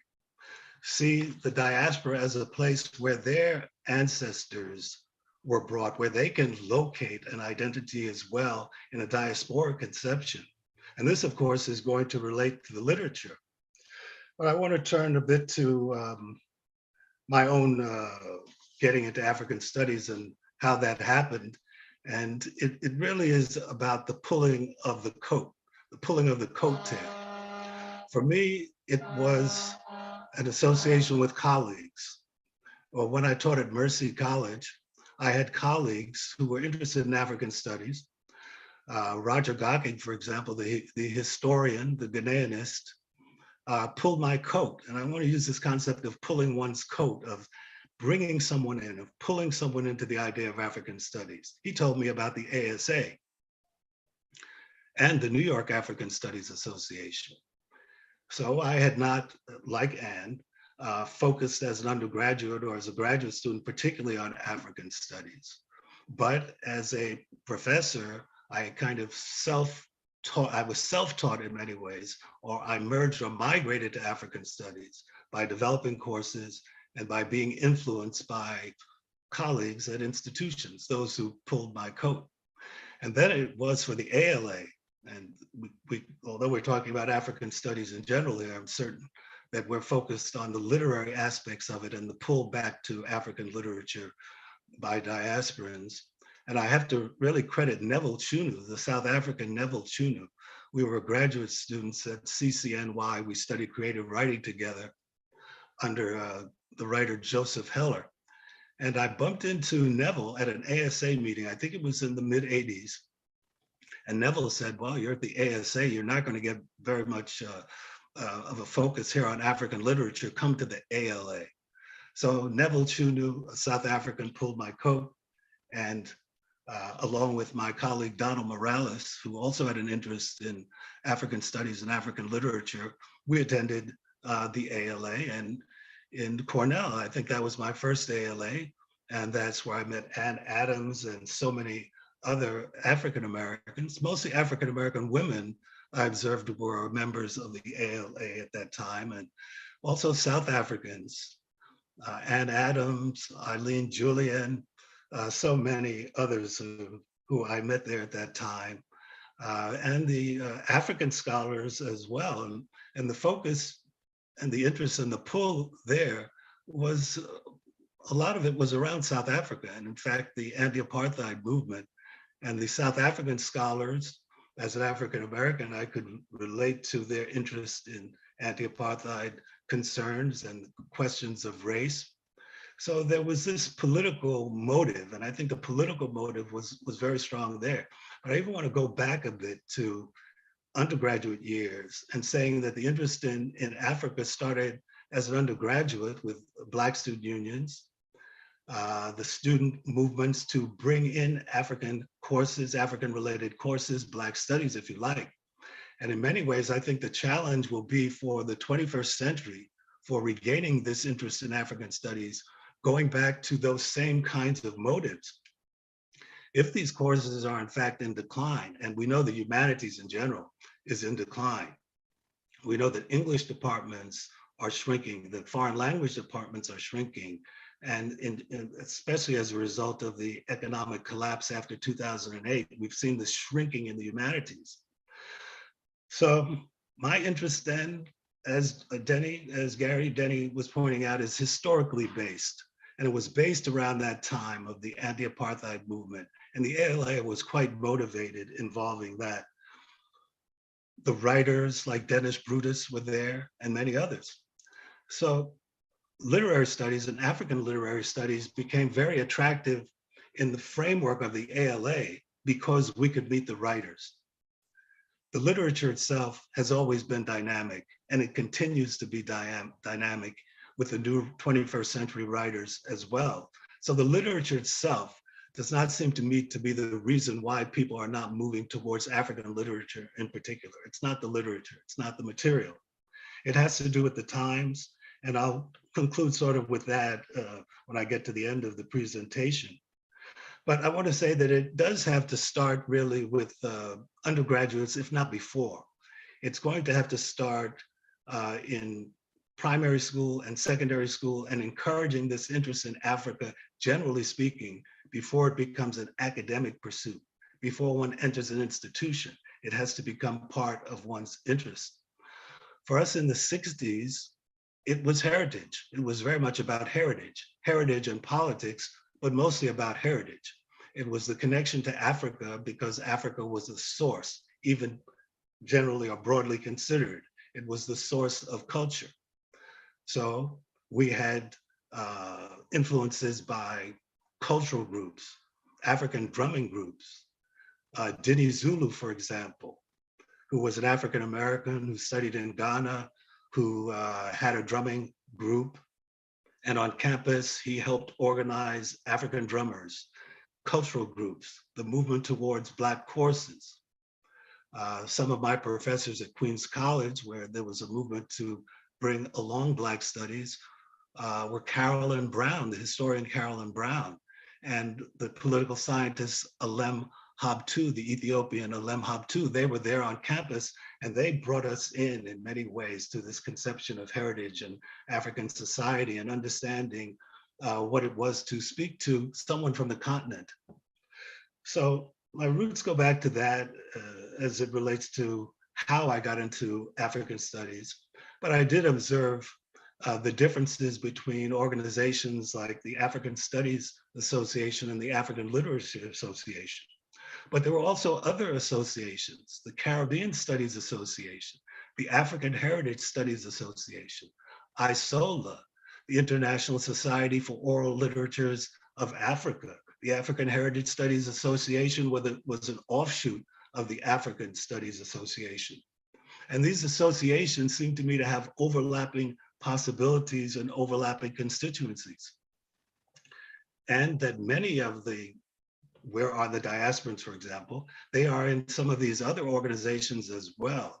see the diaspora as a place where their ancestors were brought, where they can locate an identity as well in a diasporic conception? And this, of course, is going to relate to the literature. But I want to turn a bit to my own getting into African studies and how that happened. And it really is about the pulling of the coat, the pulling of the coattail. For me, it was an association with colleagues. Well, when I taught at Mercy College, I had colleagues who were interested in African studies. Roger Gocking, for example, the historian, the Ghanaianist, pulled my coat. And I want to use this concept of pulling one's coat, of bringing someone in, of pulling someone into the idea of African studies. He told me about the ASA and the New York African Studies Association. So I had not, like Anne, focused as an undergraduate or as a graduate student, particularly on African studies. But as a professor, I kind of self-taught, I was self-taught in many ways, or I merged or migrated to African studies by developing courses and by being influenced by colleagues at institutions, those who pulled my coat. And then it was for the ALA. And we although we're talking about African studies in general here, I'm certain that we're focused on the literary aspects of it and the pull back to African literature by diasporans. And I have to really credit Neville Chunu, the South African Neville Chunu. We were graduate students at CCNY. We studied creative writing together under the writer Joseph Heller. And I bumped into Neville at an ASA meeting. I think it was in the mid 80s. And Neville said, well, you're at the ASA, you're not going to get very much of a focus here on African literature, come to the ALA. So Neville Chunu, a South African, pulled my coat, and along with my colleague Donald Morales, who also had an interest in African studies and African literature, we attended the ALA. And in Cornell, I think that was my first ALA, and that's where I met Ann Adams and so many other African Americans, mostly African American women I observed were members of the ALA at that time, and also South Africans, Ann Adams, Eileen Julian, so many others who I met there at that time, and the African scholars as well. And the focus and the interest and the pull there was, a lot of it was around South Africa. And in fact, the anti-apartheid movement and the South African scholars, as an African American, I could relate to their interest in anti-apartheid concerns and questions of race. So there was this political motive, and I think the political motive was very strong there. But I even want to go back a bit to undergraduate years and saying that the interest in Africa started as an undergraduate with Black student unions, the student movements to bring in African courses, African-related courses, Black studies, if you like. And in many ways, I think the challenge will be for the 21st century for regaining this interest in African studies, going back to those same kinds of motives. If these courses are in fact in decline, and we know the humanities in general is in decline, we know that English departments are shrinking, that foreign language departments are shrinking, and especially as a result of the economic collapse after 2008, we've seen the shrinking in the humanities. So my interest then, as Garrey was pointing out, is historically based. And it was based around that time of the anti-apartheid movement. And the ALA was quite motivated involving that. The writers like Dennis Brutus were there and many others. So literary studies and African literary studies became very attractive in the framework of the ALA because we could meet the writers. The literature itself has always been dynamic, and it continues to be dynamic with the new 21st century writers as well. So the literature itself does not seem to me to be the reason why people are not moving towards African literature in particular. It's not the literature, it's not the material. It has to do with the times, and I'll conclude sort of with that when I get to the end of the presentation. But I want to say that it does have to start really with undergraduates, if not before. It's going to have to start in primary school and secondary school, and encouraging this interest in Africa, generally speaking, before it becomes an academic pursuit, before one enters an institution. It has to become part of one's interest. For us in the 60s, it was heritage. It was very much about heritage and politics, but mostly about heritage. It was the connection to Africa because Africa was the source, even generally or broadly considered. It was the source of culture. So we had influences by cultural groups, African drumming groups. Dini Zulu, for example, who was an African American who studied in Ghana, who had a drumming group. And on campus, he helped organize African drummers, cultural groups, the movement towards Black courses. Some of my professors at Queens College, where there was a movement to bring along Black studies, were Carolyn Brown, the historian Carolyn Brown, and the political scientist Alem Habtu, the Ethiopian Alem Habtu. They were there on campus, and they brought us in many ways to this conception of heritage and African society and understanding what it was to speak to someone from the continent. So my roots go back to that as it relates to how I got into African studies. But I did observe the differences between organizations like the African Studies Association and the African Literature Association. But there were also other associations, the Caribbean Studies Association, the African Heritage Studies Association, ISOLA, the International Society for Oral Literatures of Africa, the African Heritage Studies Association was an offshoot of the African Studies Association. And these associations seem to me to have overlapping possibilities and overlapping constituencies. And that many of the, where are the diasporans, for example, they are in some of these other organizations as well.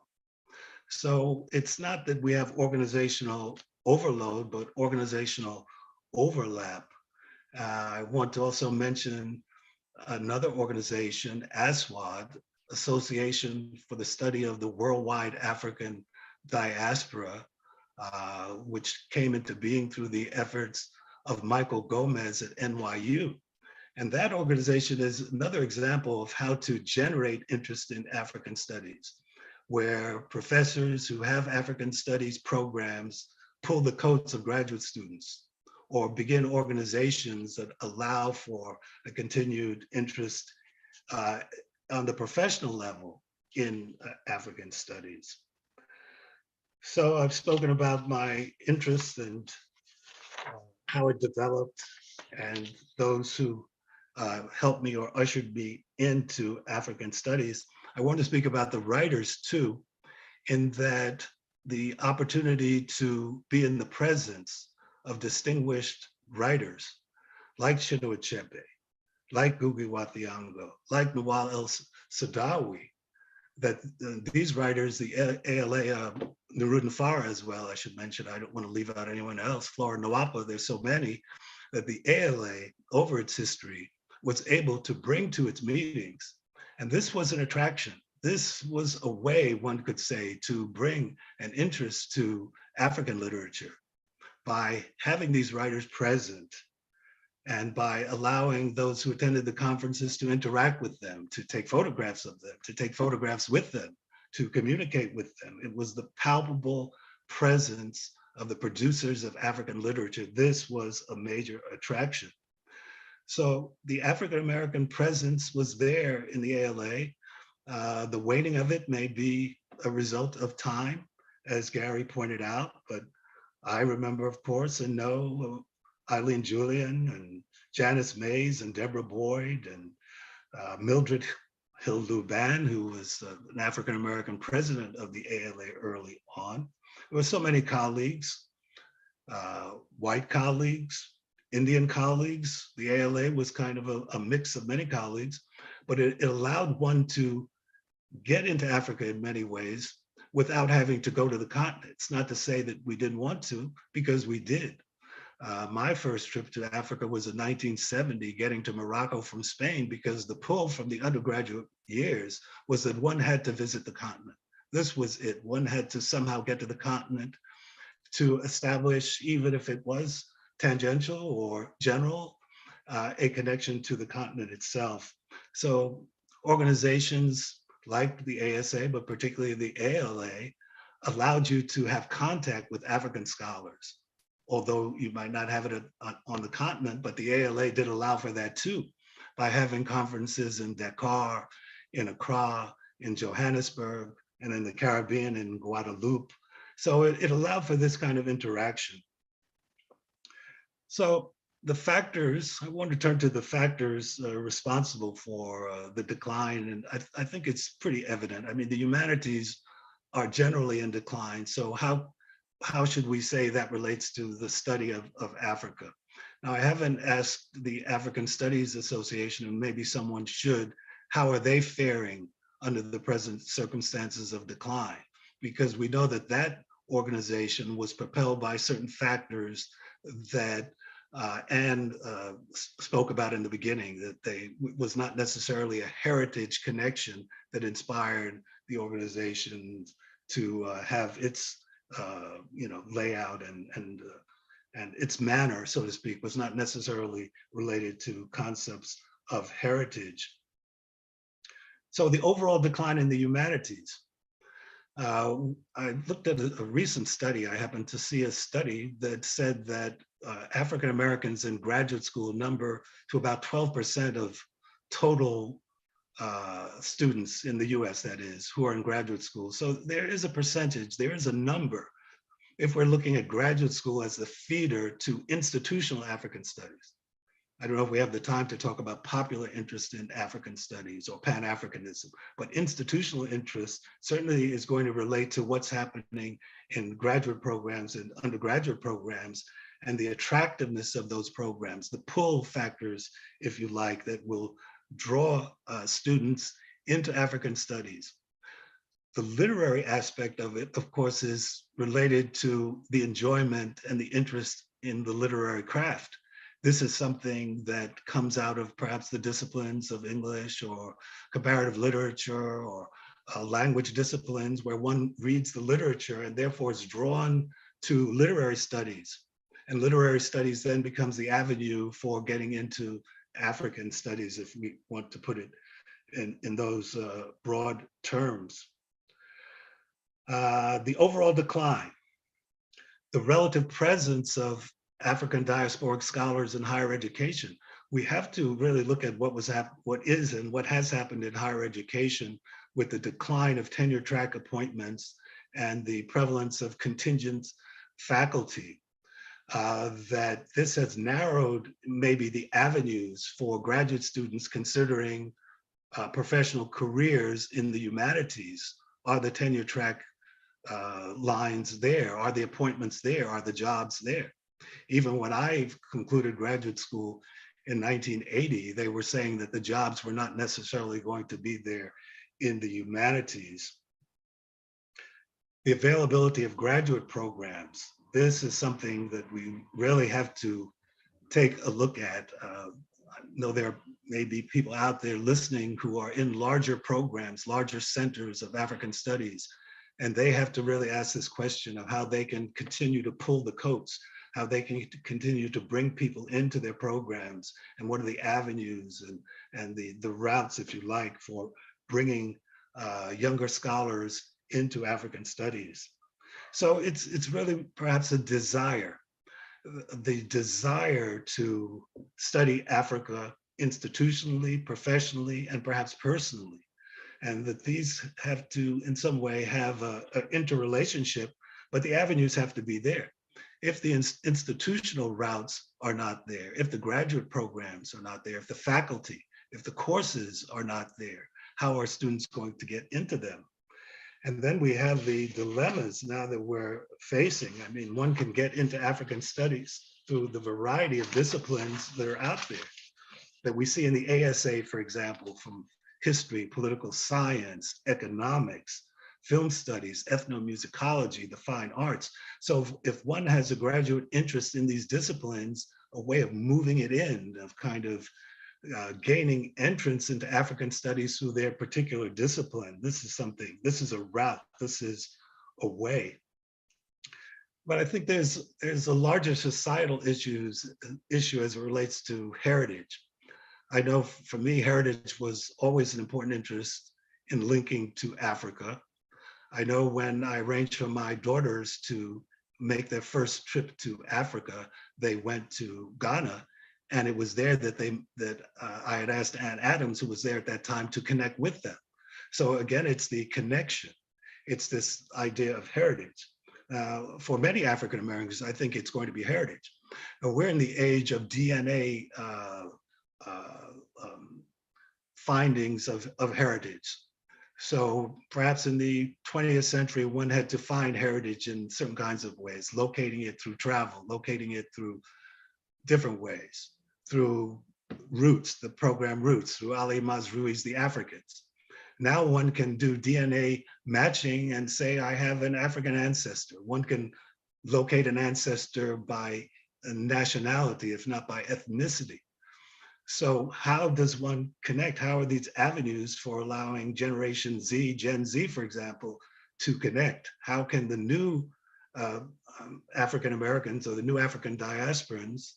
So it's not that we have organizational overload, but organizational overlap. I want to also mention another organization, ASWAD, Association for the Study of the Worldwide African Diaspora, which came into being through the efforts of Michael Gomez at NYU. And that organization is another example of how to generate interest in African studies, where professors who have African studies programs pull the coats of graduate students or begin organizations that allow for a continued interest on the professional level in African studies. So I've spoken about my interest and how it developed and those who helped me or ushered me into African studies. I want to speak about the writers too, in that the opportunity to be in the presence of distinguished writers like Chinua Achebe, like Ngugi wa Thiong'o, like Nawal el-Saadawi, that these writers, the ALA, Neruda Farah as well, I should mention, I don't want to leave out anyone else, Flora Nwapa, there's so many, that the ALA, over its history, was able to bring to its meetings. And this was an attraction. This was a way, one could say, to bring an interest to African literature by having these writers present and by allowing those who attended the conferences to interact with them, to take photographs of them, to take photographs with them, to communicate with them. It was the palpable presence of the producers of African literature. This was a major attraction. So the African-American presence was there in the ALA. The waning of it may be a result of time, as Garrey pointed out, but I remember, of course, and know Eileen Julian and Janice Mays and Deborah Boyd and Mildred Hill Luban, who was an African-American president of the ALA early on. There were so many colleagues, white colleagues, Indian colleagues. The ALA was kind of a mix of many colleagues, but it allowed one to get into Africa in many ways without having to go to the continent. It's not to say that we didn't want to, because we did. My first trip to Africa was in 1970, getting to Morocco from Spain, because the pull from the undergraduate years was that one had to visit the continent. This was it. One had to somehow get to the continent to establish, even if it was tangential or general, a connection to the continent itself. So organizations like the ASA, but particularly the ALA, allowed you to have contact with African scholars, although you might not have it on the continent, but the ALA did allow for that too, by having conferences in Dakar, in Accra, in Johannesburg, and in the Caribbean, in Guadeloupe. So it allowed for this kind of interaction. So the factors, I want to turn to the factors responsible for the decline, and I think it's pretty evident. I mean, the humanities are generally in decline, so how should we say that relates to the study of Africa? Now, I haven't asked the African Studies Association, and maybe someone should, how are they faring under the present circumstances of decline? Because we know that that organization was propelled by certain factors that Anne spoke about in the beginning, that was not necessarily a heritage connection that inspired the organization to have its layout and its manner, so to speak, was not necessarily related to concepts of heritage. So the overall decline in the humanities. I looked at a recent study. I happened to see a study that said that African Americans in graduate school number to about 12% of total students in the US, that is, who are in graduate school. So there is a percentage, there is a number, if we're looking at graduate school as the feeder to institutional African studies. I don't know if we have the time to talk about popular interest in African studies or Pan-Africanism, but institutional interest certainly is going to relate to what's happening in graduate programs and undergraduate programs and the attractiveness of those programs, the pull factors, if you like, that will draw students into African studies. The literary aspect of it, of course, is related to the enjoyment and the interest in the literary craft. This is something that comes out of perhaps the disciplines of English or comparative literature or language disciplines where one reads the literature and therefore is drawn to literary studies. And literary studies then becomes the avenue for getting into African studies, if we want to put it in those broad terms. The overall decline, the relative presence of African diasporic scholars in higher education. We have to really look at what is and what has happened in higher education with the decline of tenure track appointments and the prevalence of contingent faculty, that this has narrowed maybe the avenues for graduate students considering professional careers in the humanities. Are the tenure track lines there? Are the appointments there? Are the jobs there? Even when I concluded graduate school in 1980, they were saying that the jobs were not necessarily going to be there in the humanities. The availability of graduate programs. This is something that we really have to take a look at. I know there may be people out there listening who are in larger programs, larger centers of African studies, and they have to really ask this question of how they can continue to pull the coats, how they can continue to bring people into their programs, and what are the avenues and the routes, if you like, for bringing younger scholars into African studies. So it's really perhaps a desire, the desire to study Africa institutionally, professionally, and perhaps personally. And that these have to, in some way, have an interrelationship, but the avenues have to be there. If the institutional routes are not there, if the graduate programs are not there, if the faculty, if the courses are not there, how are students going to get into them? And then we have the dilemmas now that we're facing. I mean, one can get into African studies through the variety of disciplines that are out there, that we see in the ASA, for example, from history, political science, economics, film studies, ethnomusicology, the fine arts. So if one has a graduate interest in these disciplines, a way of moving it in, of kind of gaining entrance into African studies through their particular discipline, this is something, this is a route, this is a way. But I think there's a larger societal issue as it relates to heritage. I know for me, heritage was always an important interest in linking to Africa. I know when I arranged for my daughters to make their first trip to Africa, they went to Ghana, and it was there that I had asked Ann Adams, who was there at that time, to connect with them. So again, it's the connection. It's this idea of heritage. For many African Americans, I think it's going to be heritage. We're in the age of DNA findings of heritage. So perhaps in the 20th century, one had to find heritage in certain kinds of ways, locating it through travel, locating it through different ways, through roots, the program Roots, through Ali Mazroui's The Africans. Now one can do DNA matching and say, I have an African ancestor. One can locate an ancestor by nationality, if not by ethnicity. So how does one connect? How are these avenues for allowing Generation Z, Gen Z, for example, to connect? How can the new African Americans or the new African diasporans,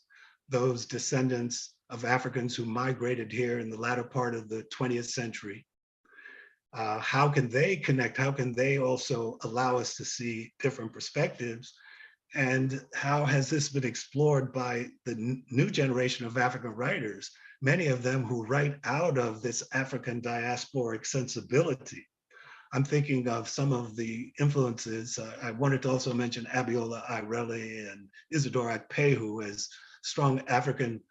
those descendants of Africans who migrated here in the latter part of the 20th century, how can they connect? How can they also allow us to see different perspectives? And how has this been explored by the new generation of African writers, many of them who write out of this African diasporic sensibility? I'm thinking of some of the influences. I wanted to also mention Abiola Irele and Isidore Akpehu as strong African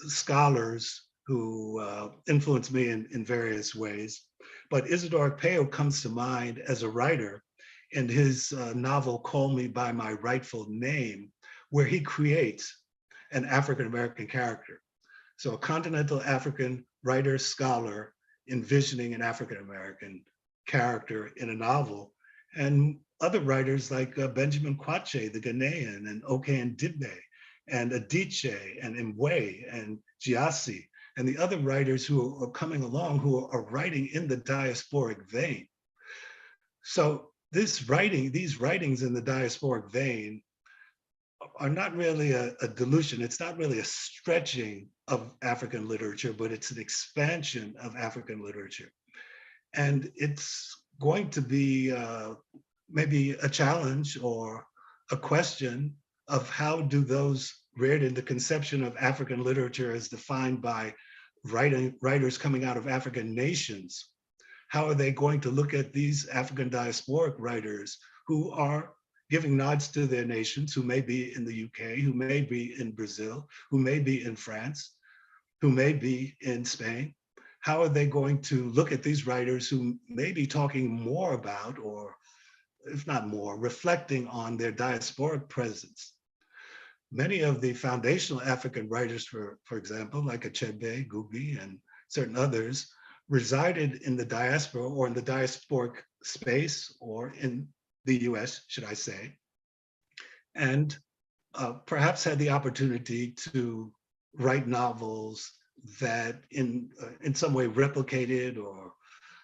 scholars who influenced me in various ways. But Isidore Akpeyo comes to mind as a writer in his novel, Call Me By My Rightful Name, where he creates an African-American character. So a continental African writer, scholar, envisioning an African-American character in a novel, and other writers like Benjamin Kwache, the Ghanaian, and Okan Dibbe, and Adichie, and Mwe, and Giassi, and the other writers who are coming along who are writing in the diasporic vein. So these writings in the diasporic vein are not really a dilution. It's not really a stretching of African literature, but it's an expansion of African literature. And it's going to be maybe a challenge or a question of how do those reared in the conception of African literature as defined by writers coming out of African nations, how are they going to look at these African diasporic writers who are giving nods to their nations, who may be in the UK, who may be in Brazil, who may be in France, who may be in Spain? How are they going to look at these writers who may be talking more about, or if not more, reflecting on their diasporic presence? Many of the foundational African writers, for example, like Achebe, Gubi, and certain others, resided in the diaspora or in the diasporic space or in the US, should I say, and perhaps had the opportunity to write novels that in some way replicated or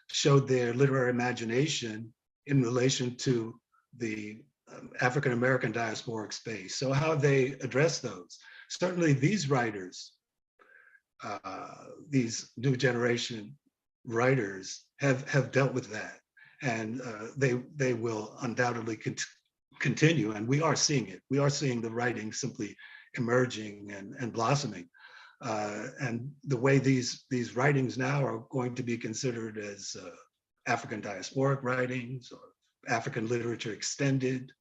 showed their literary imagination in relation to the African-American diasporic space. So how they address those. Certainly these writers, these new generation writers have dealt with that. And they will undoubtedly continue, and we are seeing it. We are seeing the writing simply emerging and blossoming. And the way these writings now are going to be considered as African diasporic writings or African literature extended.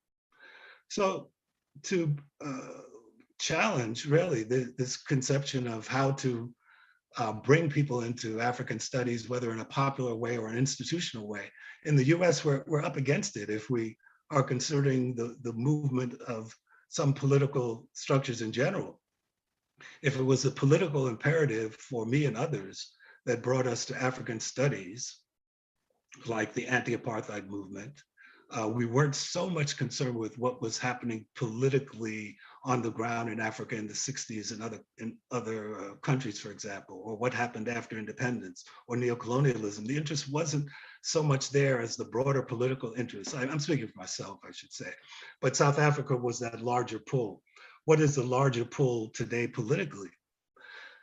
So to challenge really this conception of how to bring people into African studies, whether in a popular way or an institutional way. In the US, we're up against it if we are considering the movement of some political structures in general. If it was a political imperative for me and others that brought us to African studies, like the anti-apartheid movement, we weren't so much concerned with what was happening politically on the ground in Africa in the 60s and other countries, for example, or what happened after independence or neocolonialism. The interest wasn't so much there as the broader political interest. I'm speaking for myself, I should say. But South Africa was that larger pull. What is the larger pull today politically?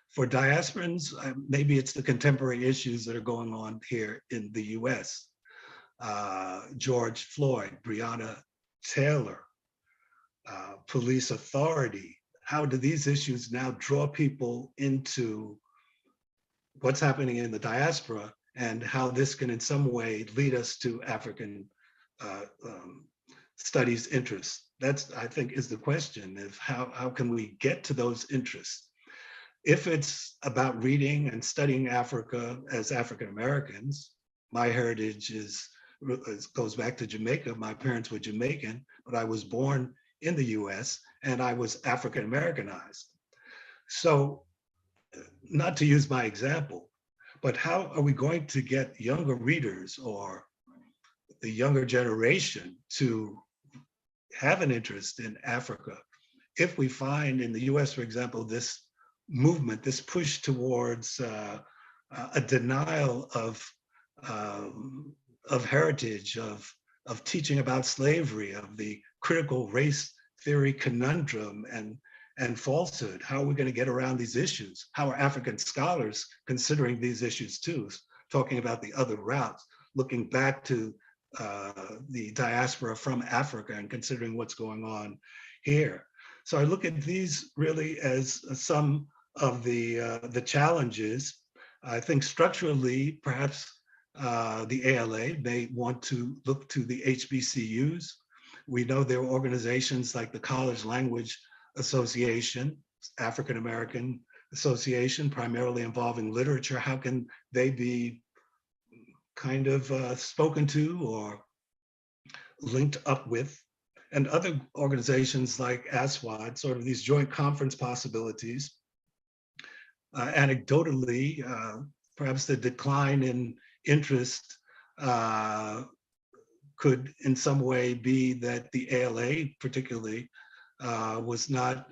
For diasporans, maybe it's the contemporary issues that are going on here in the US. George Floyd, Breonna Taylor, police authority. How do these issues now draw people into what's happening in the diaspora and how this can in some way lead us to African studies interests? That's, I think, is the question of how can we get to those interests? If it's about reading and studying Africa as African Americans, my heritage goes back to Jamaica. My parents were Jamaican, but I was born in the US and I was African Americanized. So not to use my example, but how are we going to get younger readers or the younger generation to have an interest in Africa if we find in the US, for example, this movement, this push towards a denial of heritage, of teaching about slavery, of the critical race theory conundrum and falsehood? How are we going to get around these issues? How are African scholars considering these issues too? Talking about the other routes, looking back to the diaspora from Africa and considering what's going on here. So I look at these really as some of the challenges. I think structurally, perhaps the ALA may want to look to the HBCUs. We know there are organizations like the College Language Association African American association, primarily involving literature. How can they be kind of spoken to or linked up with? And other organizations like ASWAD, sort of these joint conference possibilities. Anecdotally, perhaps the decline in interest could in some way be that the ALA particularly was not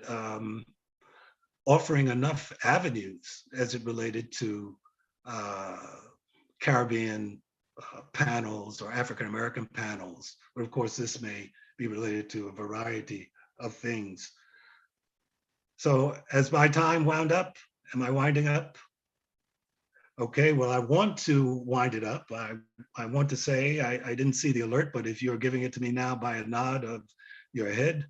offering enough avenues as it related to Caribbean panels or African-American panels. But of course, this may be related to a variety of things. So as my time wound up, am I winding up? Okay, well, I want to wind it up. I want to say, I didn't see the alert, but if you're giving it to me now by a nod of your head,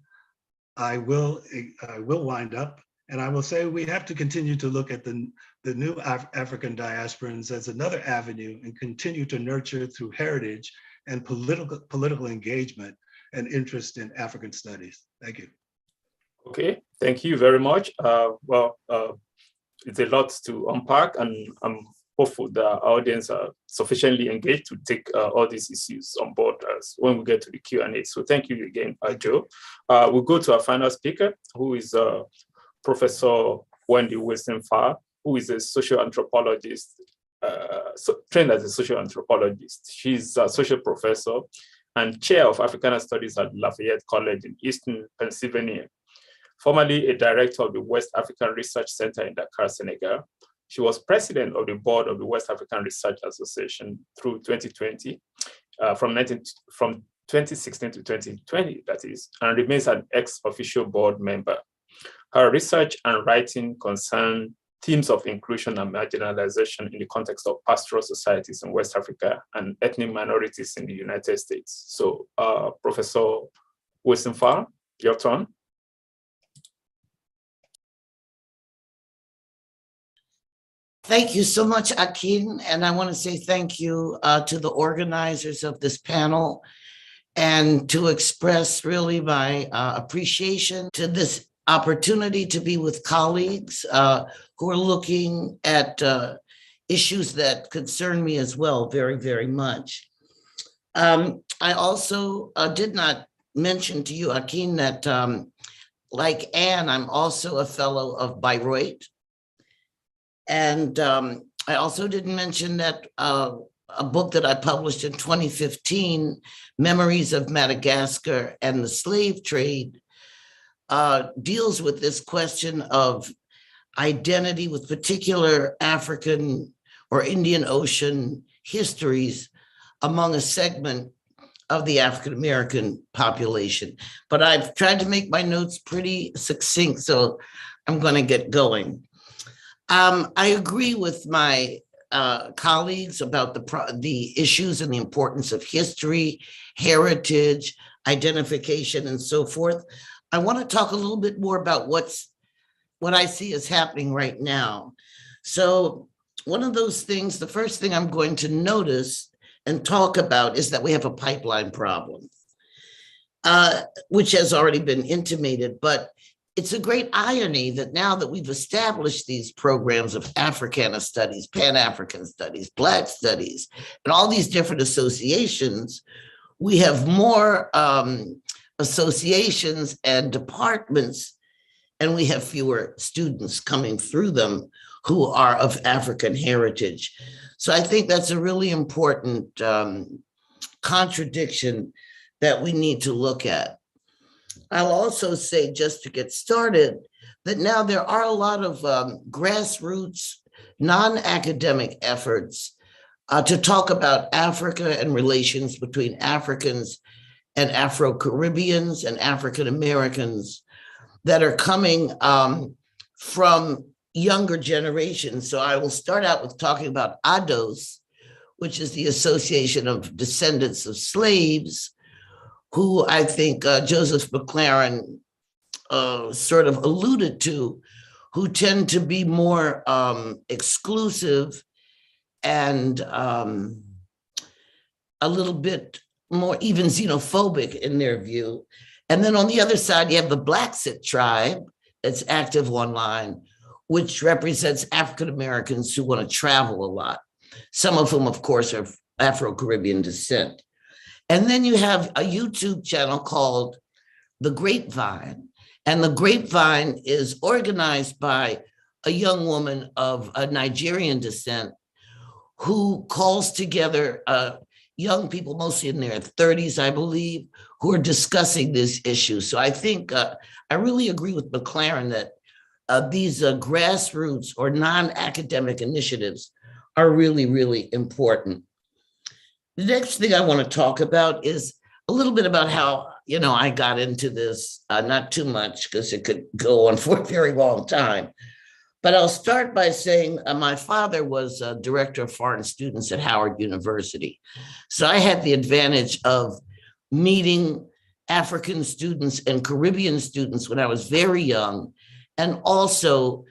I will wind up. And I will say we have to continue to look at the new African diasporans as another avenue and continue to nurture through heritage and political engagement and interest in African studies. Thank you. Okay, thank you very much. It's a lot to unpack, and I'm hopeful that our audience are sufficiently engaged to take all these issues on board as when we get to the Q&A. So thank you again, Joe. We'll go to our final speaker, who is Professor Wendy Wilson-Fall, who is a social anthropologist, trained as a social anthropologist. She's a social professor and chair of Africana Studies at Lafayette College in Eastern Pennsylvania. Formerly a director of the West African Research Center in Dakar, Senegal. She was president of the board of the West African Research Association through 2020, from 2016 to 2020, that is, and remains an ex-official board member. Her research and writing concern themes of inclusion and marginalization in the context of pastoral societies in West Africa and ethnic minorities in the United States. So, Professor Wilson-Fall, your turn. Thank you so much, Akin. And I want to say thank you to the organizers of this panel and to express really my appreciation to this opportunity to be with colleagues who are looking at issues that concern me as well very, very much. I also did not mention to you, Akin, that like Anne, I'm also a fellow of Bayreuth. And I also didn't mention that a book that I published in 2015, Memories of Madagascar and the Slave Trade, deals with this question of identity with particular African or Indian Ocean histories among a segment of the African American population. But I've tried to make my notes pretty succinct, so I'm going to get going. I agree with my colleagues about the issues and the importance of history, heritage, identification, and so forth. I want to talk a little bit more about what I see is happening right now. So one of those things, the first thing I'm going to notice and talk about is that we have a pipeline problem, which has already been intimated, but it's a great irony that now that we've established these programs of Africana studies, Pan-African studies, Black studies, and all these different associations, we have more associations and departments, and we have fewer students coming through them who are of African heritage. So I think that's a really important contradiction that we need to look at. I'll also say, just to get started, that now there are a lot of grassroots, non-academic efforts to talk about Africa and relations between Africans and Afro-Caribbeans and African Americans that are coming from younger generations. So I will start out with talking about ADOS, which is the Association of Descendants of Slaves, who I think Joseph McLaren sort of alluded to, who tend to be more exclusive and a little bit more even xenophobic in their view. And then on the other side, you have the Blackfoot tribe, it's active online, which represents African Americans who want to travel a lot, some of whom, of course, are Afro-Caribbean descent. And then you have a YouTube channel called The Grapevine. And The Grapevine is organized by a young woman of a Nigerian descent who calls together young people, mostly in their 30s, I believe, who are discussing this issue. So I think I really agree with McLaren that these grassroots or non-academic initiatives are really, really important. The next thing I want to talk about is a little bit about how, I got into this, not too much because it could go on for a very long time. But I'll start by saying my father was a director of foreign students at Howard University. So I had the advantage of meeting African students and Caribbean students when I was very young, and also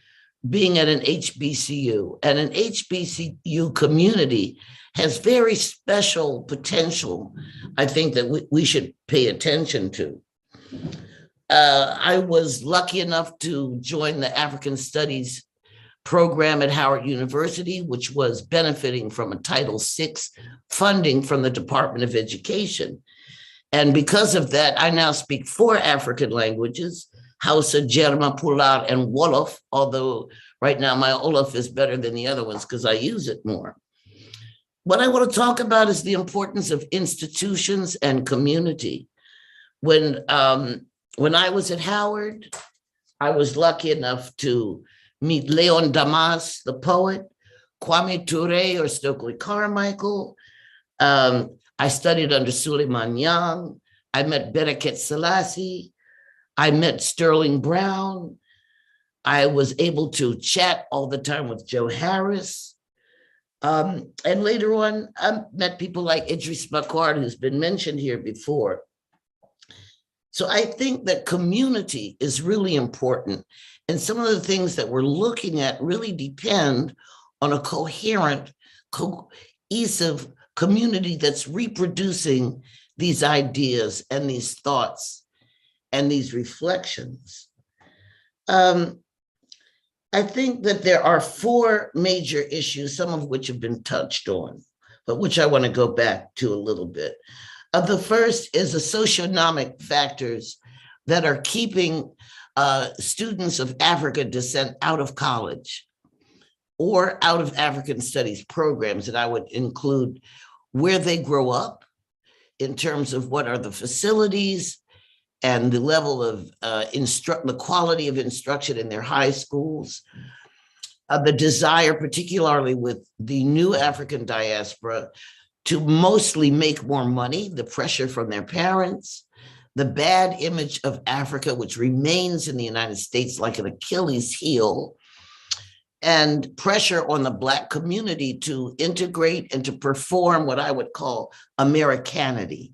being at an HBCU. And an HBCU community has very special potential, I think, that we should pay attention to. I was lucky enough to join the African Studies program at Howard University, which was benefiting from a Title VI funding from the Department of Education. And because of that, I now speak 4 African languages: Hausa, Jerma, Pular, and Wolof, although right now my Wolof is better than the other ones because I use it more. What I want to talk about is the importance of institutions and community. When I was at Howard, I was lucky enough to meet Leon Damas, the poet, Kwame Ture or Stokely Carmichael. I studied under Suleiman Young. I met Bereket Selassie. I met Sterling Brown. I was able to chat all the time with Joe Harris. And later on, I met people like Idris Makard, who's been mentioned here before. So I think that community is really important. And some of the things that we're looking at really depend on a coherent, cohesive community that's reproducing these ideas and these thoughts and these reflections. I think that there are 4 major issues, some of which have been touched on, but which I want to go back to a little bit. The first is the socioeconomic factors that are keeping students of African descent out of college or out of African studies programs. And I would include where they grow up in terms of what are the facilities and the level of the quality of instruction in their high schools, the desire, particularly with the new African diaspora, to mostly make more money, the pressure from their parents, the bad image of Africa, which remains in the United States like an Achilles heel, and pressure on the Black community to integrate and to perform what I would call Americanity.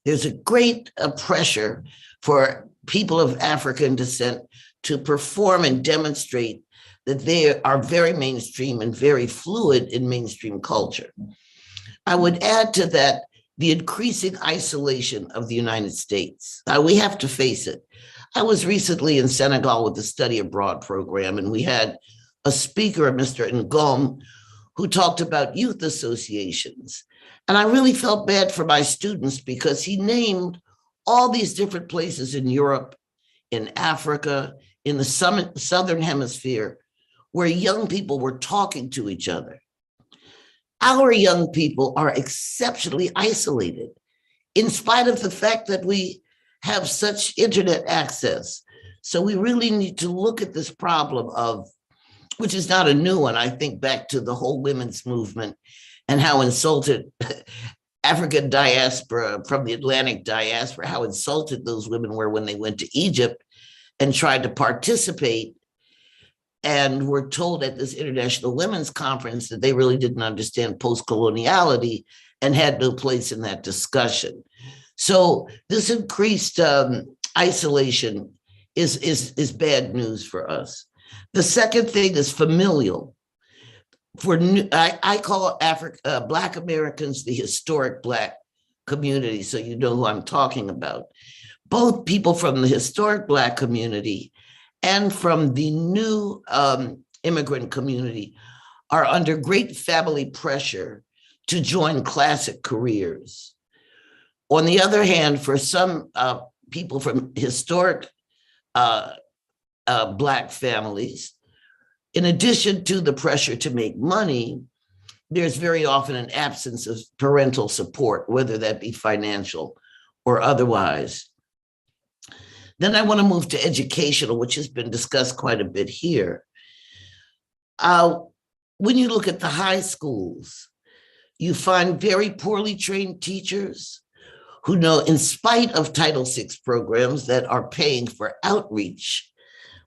There's a great pressure for people of African descent to perform and demonstrate that they are very mainstream and very fluid in mainstream culture. I would add to that the increasing isolation of the United States. We have to face it. I was recently in Senegal with the study abroad program, and we had a speaker, Mr. Ngom, who talked about youth associations. And I really felt bad for my students because he named all these different places in Europe, in Africa, in the Southern Hemisphere, where young people were talking to each other. Our young people are exceptionally isolated, in spite of the fact that we have such internet access. So we really need to look at this problem of, which is not a new one. I think back to the whole women's movement and how insulted African diaspora from the Atlantic diaspora, how insulted those women were when they went to Egypt and tried to participate and were told at this International Women's Conference that they really didn't understand post-coloniality and had no place in that discussion. So this increased isolation is bad news for us. The second thing is familial. I call Black Americans the historic Black community, so you know who I'm talking about. Both people from the historic Black community and from the new immigrant community are under great family pressure to join classic careers. On the other hand, for some people from historic Black families, in addition to the pressure to make money, there's very often an absence of parental support, whether that be financial or otherwise. Then I want to move to educational, which has been discussed quite a bit here. When you look at the high schools, you find very poorly trained teachers who know, in spite of Title VI programs that are paying for outreach,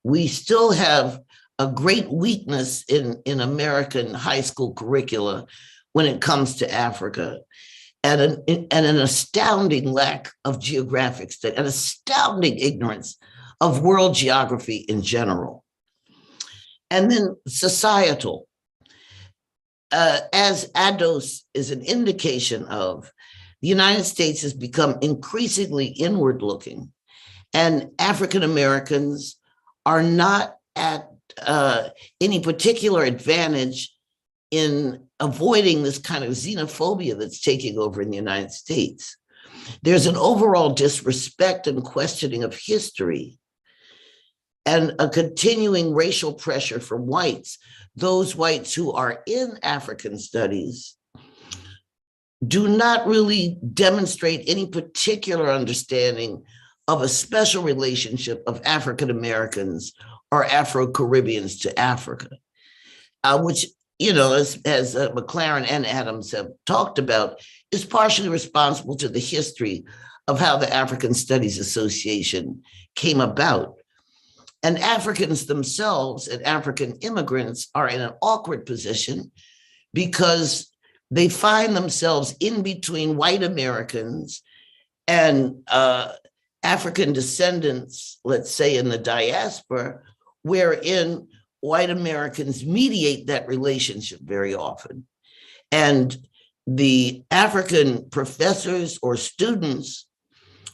we still have a great weakness in American high school curricula when it comes to Africa, and an astounding lack of geographic study, an astounding ignorance of world geography in general. And then societal, as ADOS is an indication of, the United States has become increasingly inward looking, and African Americans are not at any particular advantage in avoiding this kind of xenophobia that's taking over in the United States. There's an overall disrespect and questioning of history and a continuing racial pressure from whites. Those whites who are in African studies do not really demonstrate any particular understanding of a special relationship of African Americans or Afro-Caribbeans to Africa, which, you know, as McLaren and Adams have talked about, is partially responsible to the history of how the African Studies Association came about. And Africans themselves and African immigrants are in an awkward position because they find themselves in between white Americans and African descendants, let's say in the diaspora, wherein white Americans mediate that relationship very often. And the African professors or students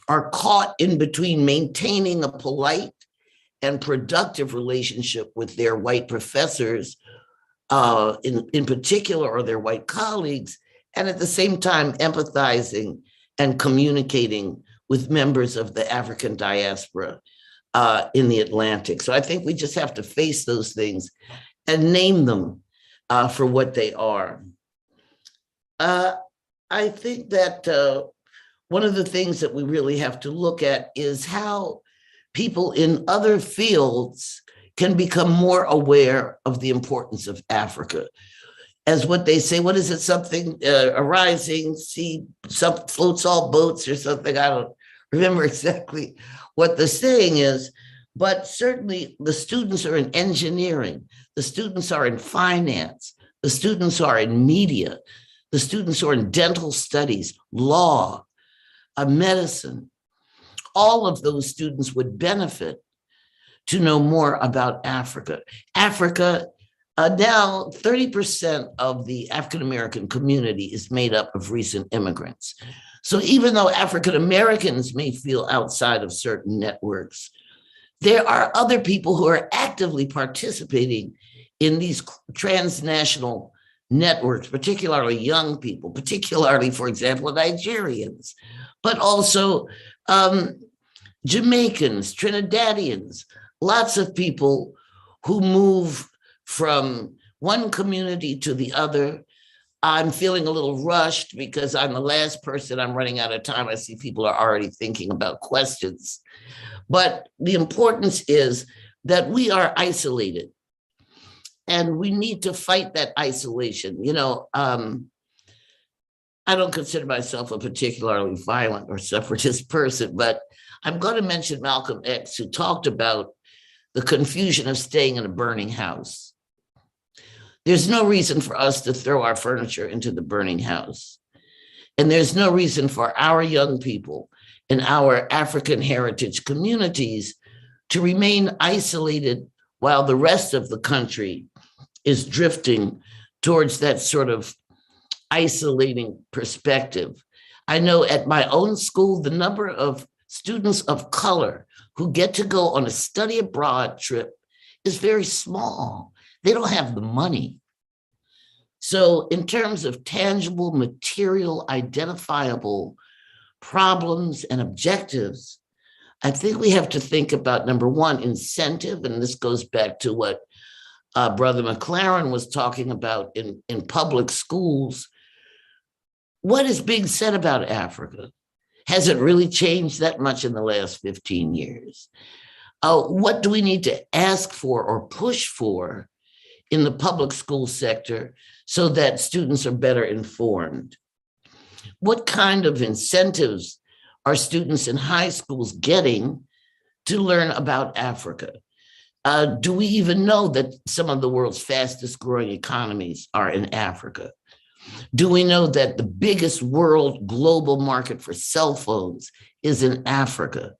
are caught in between maintaining a polite and productive relationship with their white professors, in particular, or their white colleagues, and at the same time empathizing and communicating with members of the African diaspora in the Atlantic. So I think we just have to face those things and name them for what they are. I think that one of the things that we really have to look at is how people in other fields can become more aware of the importance of Africa. As what they say, what is it, something, a rising sea, some floats all boats or something, I don't remember exactly what the saying is, but certainly the students are in engineering, the students are in finance, the students are in media, the students are in dental studies, law, medicine. All of those students would benefit to know more about Africa. Africa, now 30% of the African-American community is made up of recent immigrants. So even though African Americans may feel outside of certain networks, there are other people who are actively participating in these transnational networks, particularly young people, particularly, for example, Nigerians, but also Jamaicans, Trinidadians, lots of people who move from one community to the other. I'm feeling a little rushed because I'm the last person. I'm running out of time. I see people are already thinking about questions. But the importance is that we are isolated and we need to fight that isolation. You know, I don't consider myself a particularly violent or separatist person, but I'm going to mention Malcolm X, who talked about the confusion of staying in a burning house. There's no reason for us to throw our furniture into the burning house. And there's no reason for our young people in our African heritage communities to remain isolated while the rest of the country is drifting towards that sort of isolating perspective. I know at my own school, the number of students of color who get to go on a study abroad trip is very small. They don't have the money. So in terms of tangible, material, identifiable problems and objectives, I think we have to think about, number one, incentive, and this goes back to what Brother McLaren was talking about in public schools. What is being said about Africa? Has it really changed that much in the last 15 years? What do we need to ask for or push for in the public school sector so that students are better informed? What kind of incentives are students in high schools getting to learn about Africa? Do we even know that some of the world's fastest growing economies are in Africa? Do we know that the biggest world global market for cell phones is in Africa?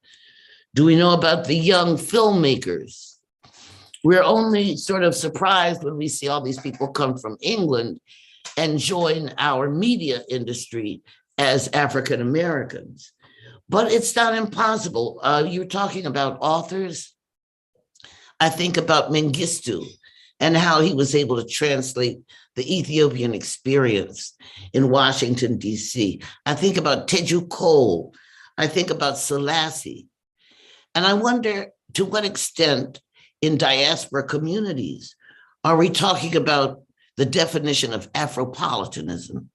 Do we know about the young filmmakers? We're only sort of surprised when we see all these people come from England and join our media industry as African Americans. But it's not impossible. You're talking about authors. I think about Mengistu and how he was able to translate the Ethiopian experience in Washington, D.C. I think about Teju Cole. I think about Selassie. And I wonder to what extent in diaspora communities are we talking about the definition of Afropolitanism?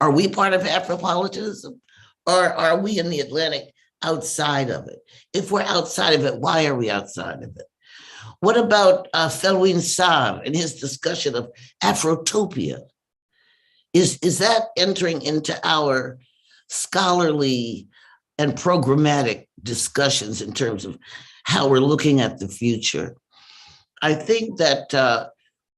Are we part of Afropolitanism, or are we in the Atlantic outside of it? If we're outside of it, why are we outside of it? What about Felwine Sarr and his discussion of Afrotopia? Is that entering into our scholarly and programmatic discussions in terms of how we're looking at the future? I think that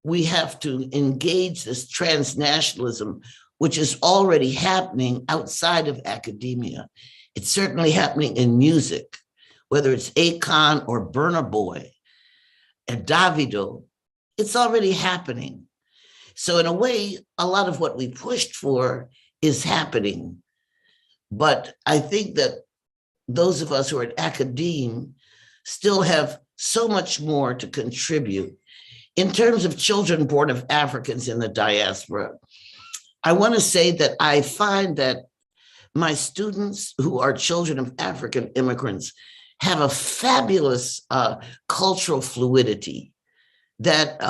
we have to engage this transnationalism, which is already happening outside of academia. It's certainly happening in music, whether it's Akon or Burna Boy and Davido. It's already happening. So in a way, a lot of what we pushed for is happening. But I think that those of us who are at academe still have so much more to contribute. In terms of children born of Africans in the diaspora, I want to say that I find that my students who are children of African immigrants have a fabulous cultural fluidity that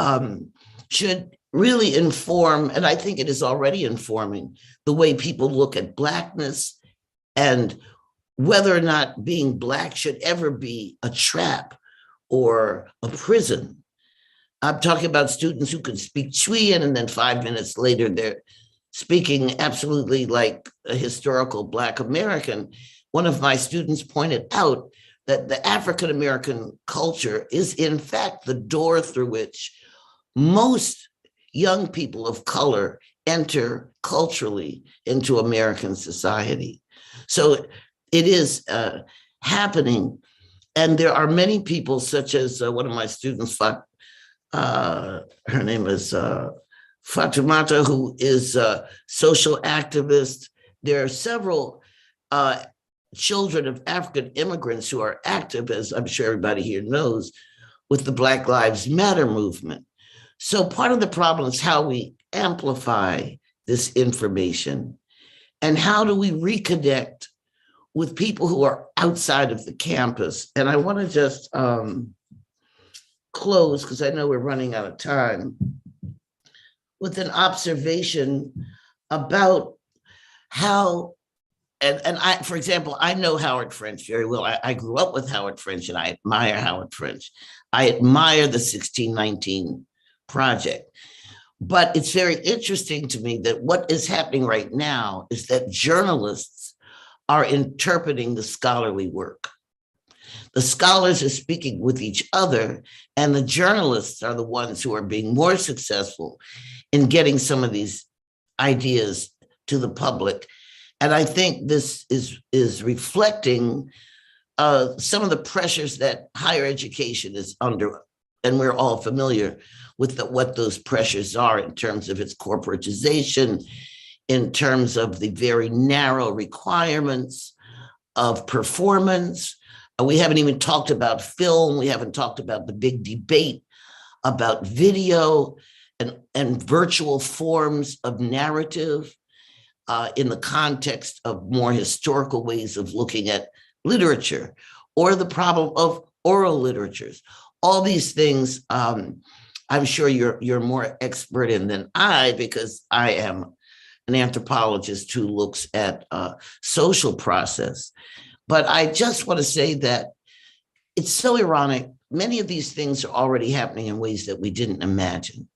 should really inform, and I think it is already informing, the way people look at Blackness and whether or not being Black should ever be a trap or a prison. I'm talking about students who can speak Chilean and then 5 minutes later they're speaking absolutely like a historical Black American. One of my students pointed out that the African American culture is in fact the door through which most young people of color enter culturally into American society. So it is happening. And there are many people such as one of my students, her name is Fatumata, who is a social activist. There are several children of African immigrants who are active, as I'm sure everybody here knows, with the Black Lives Matter movement. So part of the problem is how we amplify this information and how do we reconnect with people who are outside of the campus. And I want to just close, because I know we're running out of time, with an observation about how, and I, for example, I know Howard French very well. I grew up with Howard French and I admire Howard French. I admire the 1619 Project. But it's very interesting to me that what is happening right now is that journalists are interpreting the scholarly work. The scholars are speaking with each other, and the journalists are the ones who are being more successful in getting some of these ideas to the public. And I think this is reflecting some of the pressures that higher education is under, and we're all familiar with what those pressures are in terms of its corporatization, in terms of the very narrow requirements of performance, We haven't even talked about film. We haven't talked about the big debate about video and virtual forms of narrative in the context of more historical ways of looking at literature, or the problem of oral literatures. All these things, I'm sure you're more expert in than I, because I am an anthropologist who looks at social process. But I just want to say that it's so ironic. Many of these things are already happening in ways that we didn't imagine.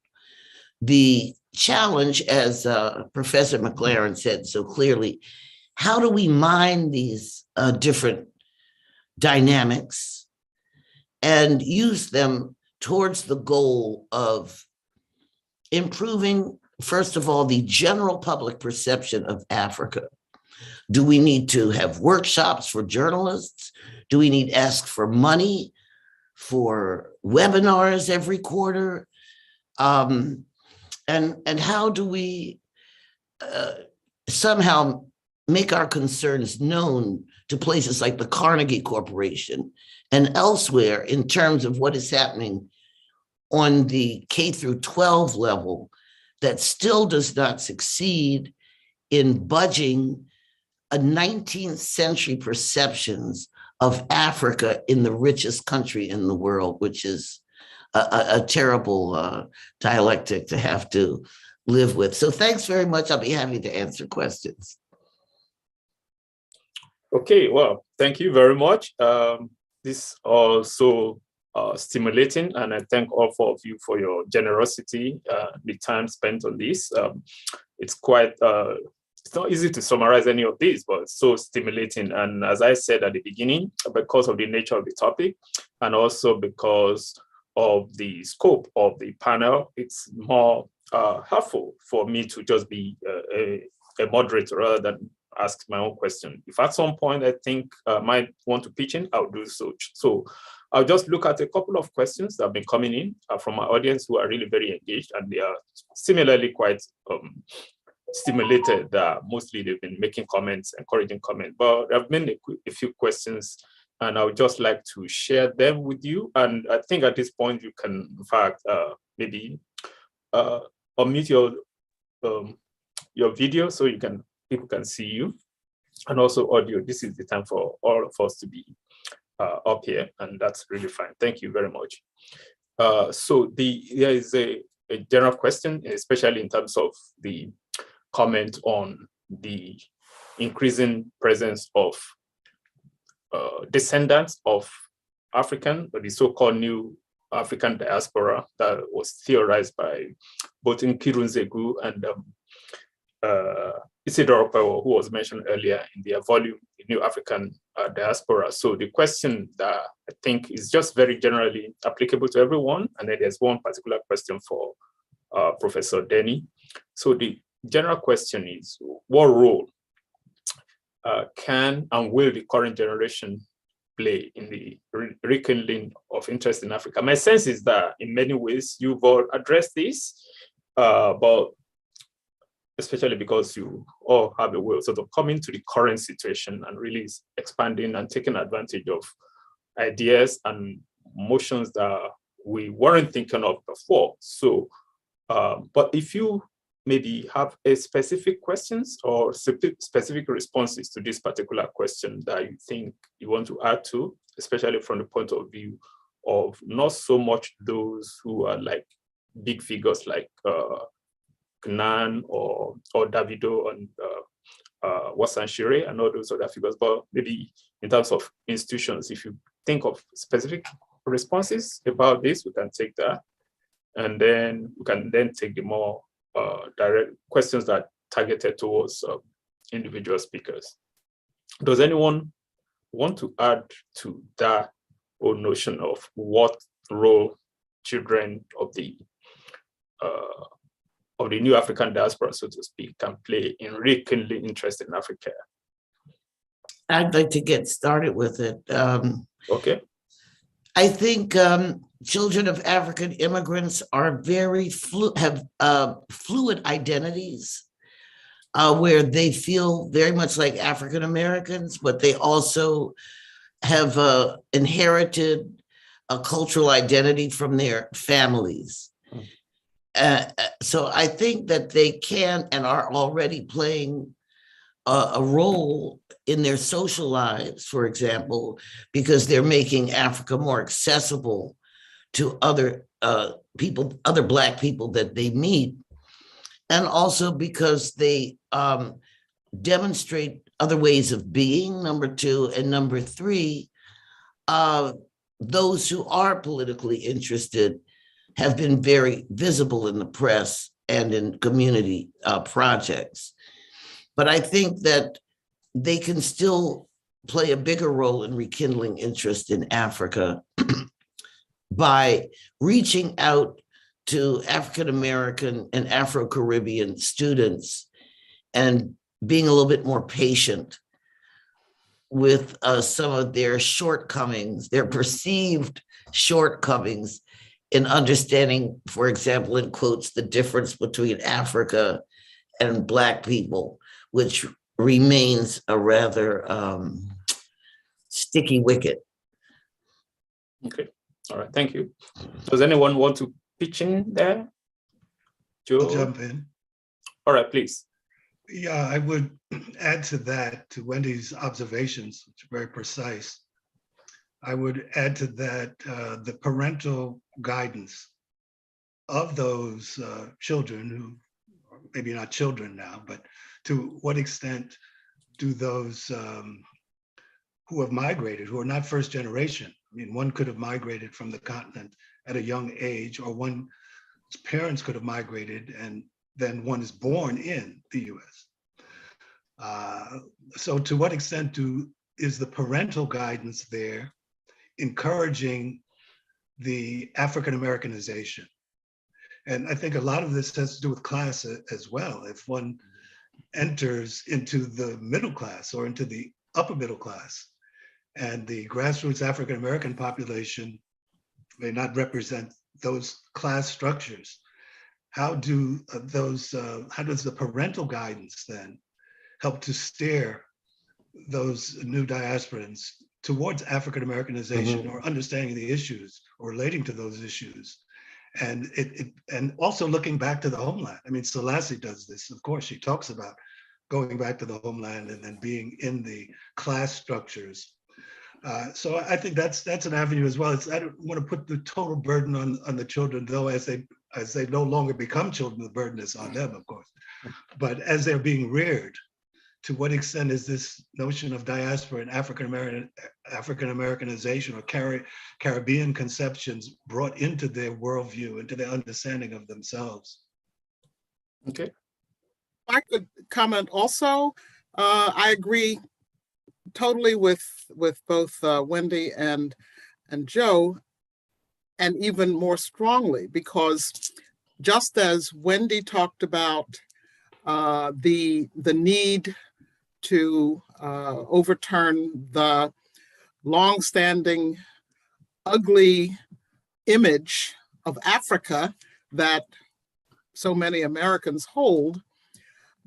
The challenge, as Professor McLaren said so clearly, how do we mine these different dynamics and use them towards the goal of improving, first of all, the general public perception of Africa? Do we need to have workshops for journalists? Do we need to ask for money for webinars every quarter? And how do we somehow make our concerns known to places like the Carnegie Corporation and elsewhere in terms of what is happening on the K through 12 level that still does not succeed in budging a 19th century perceptions of Africa in the richest country in the world, which is a terrible dialectic to have to live with. So thanks very much. I'll be happy to answer questions. Okay, well, thank you very much. This also stimulating, and I thank all four of you for your generosity, the time spent on this. It's quite, it's not easy to summarize any of this, but it's so stimulating. And as I said at the beginning, because of the nature of the topic, and also because of the scope of the panel, it's more helpful for me to just be a moderator rather than ask my own question. If at some point I think I might want to pitch in, I'll do so. So I'll just look at a couple of questions that have been coming in from my audience who are really very engaged, and they are similarly quite stimulated. Mostly they've been making comments, encouraging comments, but there have been a few questions, and I would just like to share them with you. And I think at this point you can, in fact, maybe unmute your video so people can see you, and also audio. This is the time for all of us to be up here, and that's really fine. Thank you very much. So there is a general question, especially in terms of the comment on the increasing presence of descendants of African, or the so-called new African diaspora that was theorized by both Nkirunzegu and Isidore Opewo, who was mentioned earlier in their volume, The New African Diaspora. So the question that I think is just very generally applicable to everyone, and then there's one particular question for Professor Denney. So the general question is, what role can and will the current generation play in the rekindling of interest in Africa? My sense is that in many ways you've all addressed this, but especially because you all have a way of sort of coming to the current situation and really expanding and taking advantage of ideas and motions that we weren't thinking of before. So, but if you maybe have a specific questions or specific responses to this particular question that you think you want to add to, especially from the point of view of not so much those who are like big figures like Knan or Davido and Wassan Shire and all those other figures, but maybe in terms of institutions, if you think of specific responses about this, we can take that. And then we can then take the more direct questions that are targeted towards individual speakers. Does anyone want to add to that whole notion of what role children of the new African diaspora, so to speak, can play in rekindling interest in Africa? I'd like to get started with it. Okay. I think children of African immigrants are very have fluid identities where they feel very much like African Americans, but they also have inherited a cultural identity from their families. So I think that they can and are already playing a role in their social lives, for example, because they're making Africa more accessible to other people, other Black people that they meet, and also because they demonstrate other ways of being, number two, and number three, those who are politically interested have been very visible in the press and in community projects. But I think that they can still play a bigger role in rekindling interest in Africa by reaching out to African-American and Afro-Caribbean students and being a little bit more patient with some of their shortcomings, their perceived shortcomings in understanding, for example, in quotes, the difference between Africa and Black people, which remains a rather sticky wicket. Okay, all right, thank you. Does anyone want to pitch in there? Joe? I'll jump in. All right, please. Yeah, I would add to that, to Wendy's observations, which are very precise. I would add to that the parental guidance of those children who, maybe not children now, but to what extent do those who have migrated, who are not first generation, I mean, one could have migrated from the continent at a young age, or one's parents could have migrated and then one is born in the US. So to what extent is the parental guidance there encouraging the African Americanization? And I think a lot of this has to do with class as well. If one enters into the middle class or into the upper middle class, and the grassroots African American population may not represent those class structures, how does the parental guidance then help to steer those new diasporans towards African Americanization or understanding the issues or relating to those issues? And also looking back to the homeland. I mean, Selassie does this, of course. She talks about going back to the homeland and then being in the class structures. So I think that's an avenue as well. I don't want to put the total burden on the children, though, as they no longer become children, the burden is on them, of course. But as they're being reared, to what extent is this notion of diaspora and African Americanization or Caribbean conceptions brought into their worldview, into their understanding of themselves? Okay. I could comment also. I agree totally with both Wendy and Joe, and even more strongly, because just as Wendy talked about the need to overturn the longstanding ugly image of Africa that so many Americans hold,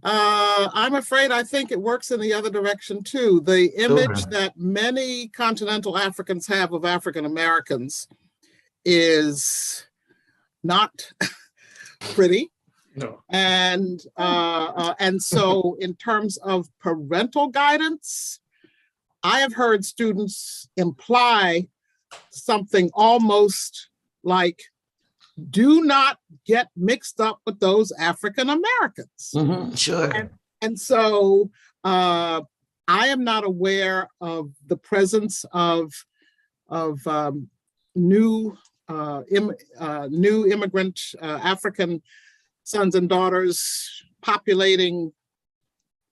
I'm afraid I think it works in the other direction too. The image that many continental Africans have of African Americans is not pretty. No. And so in terms of parental guidance, I have heard students imply something almost like, do not get mixed up with those African Americans. Sure. And so I am not aware of the presence of new immigrant African sons and daughters populating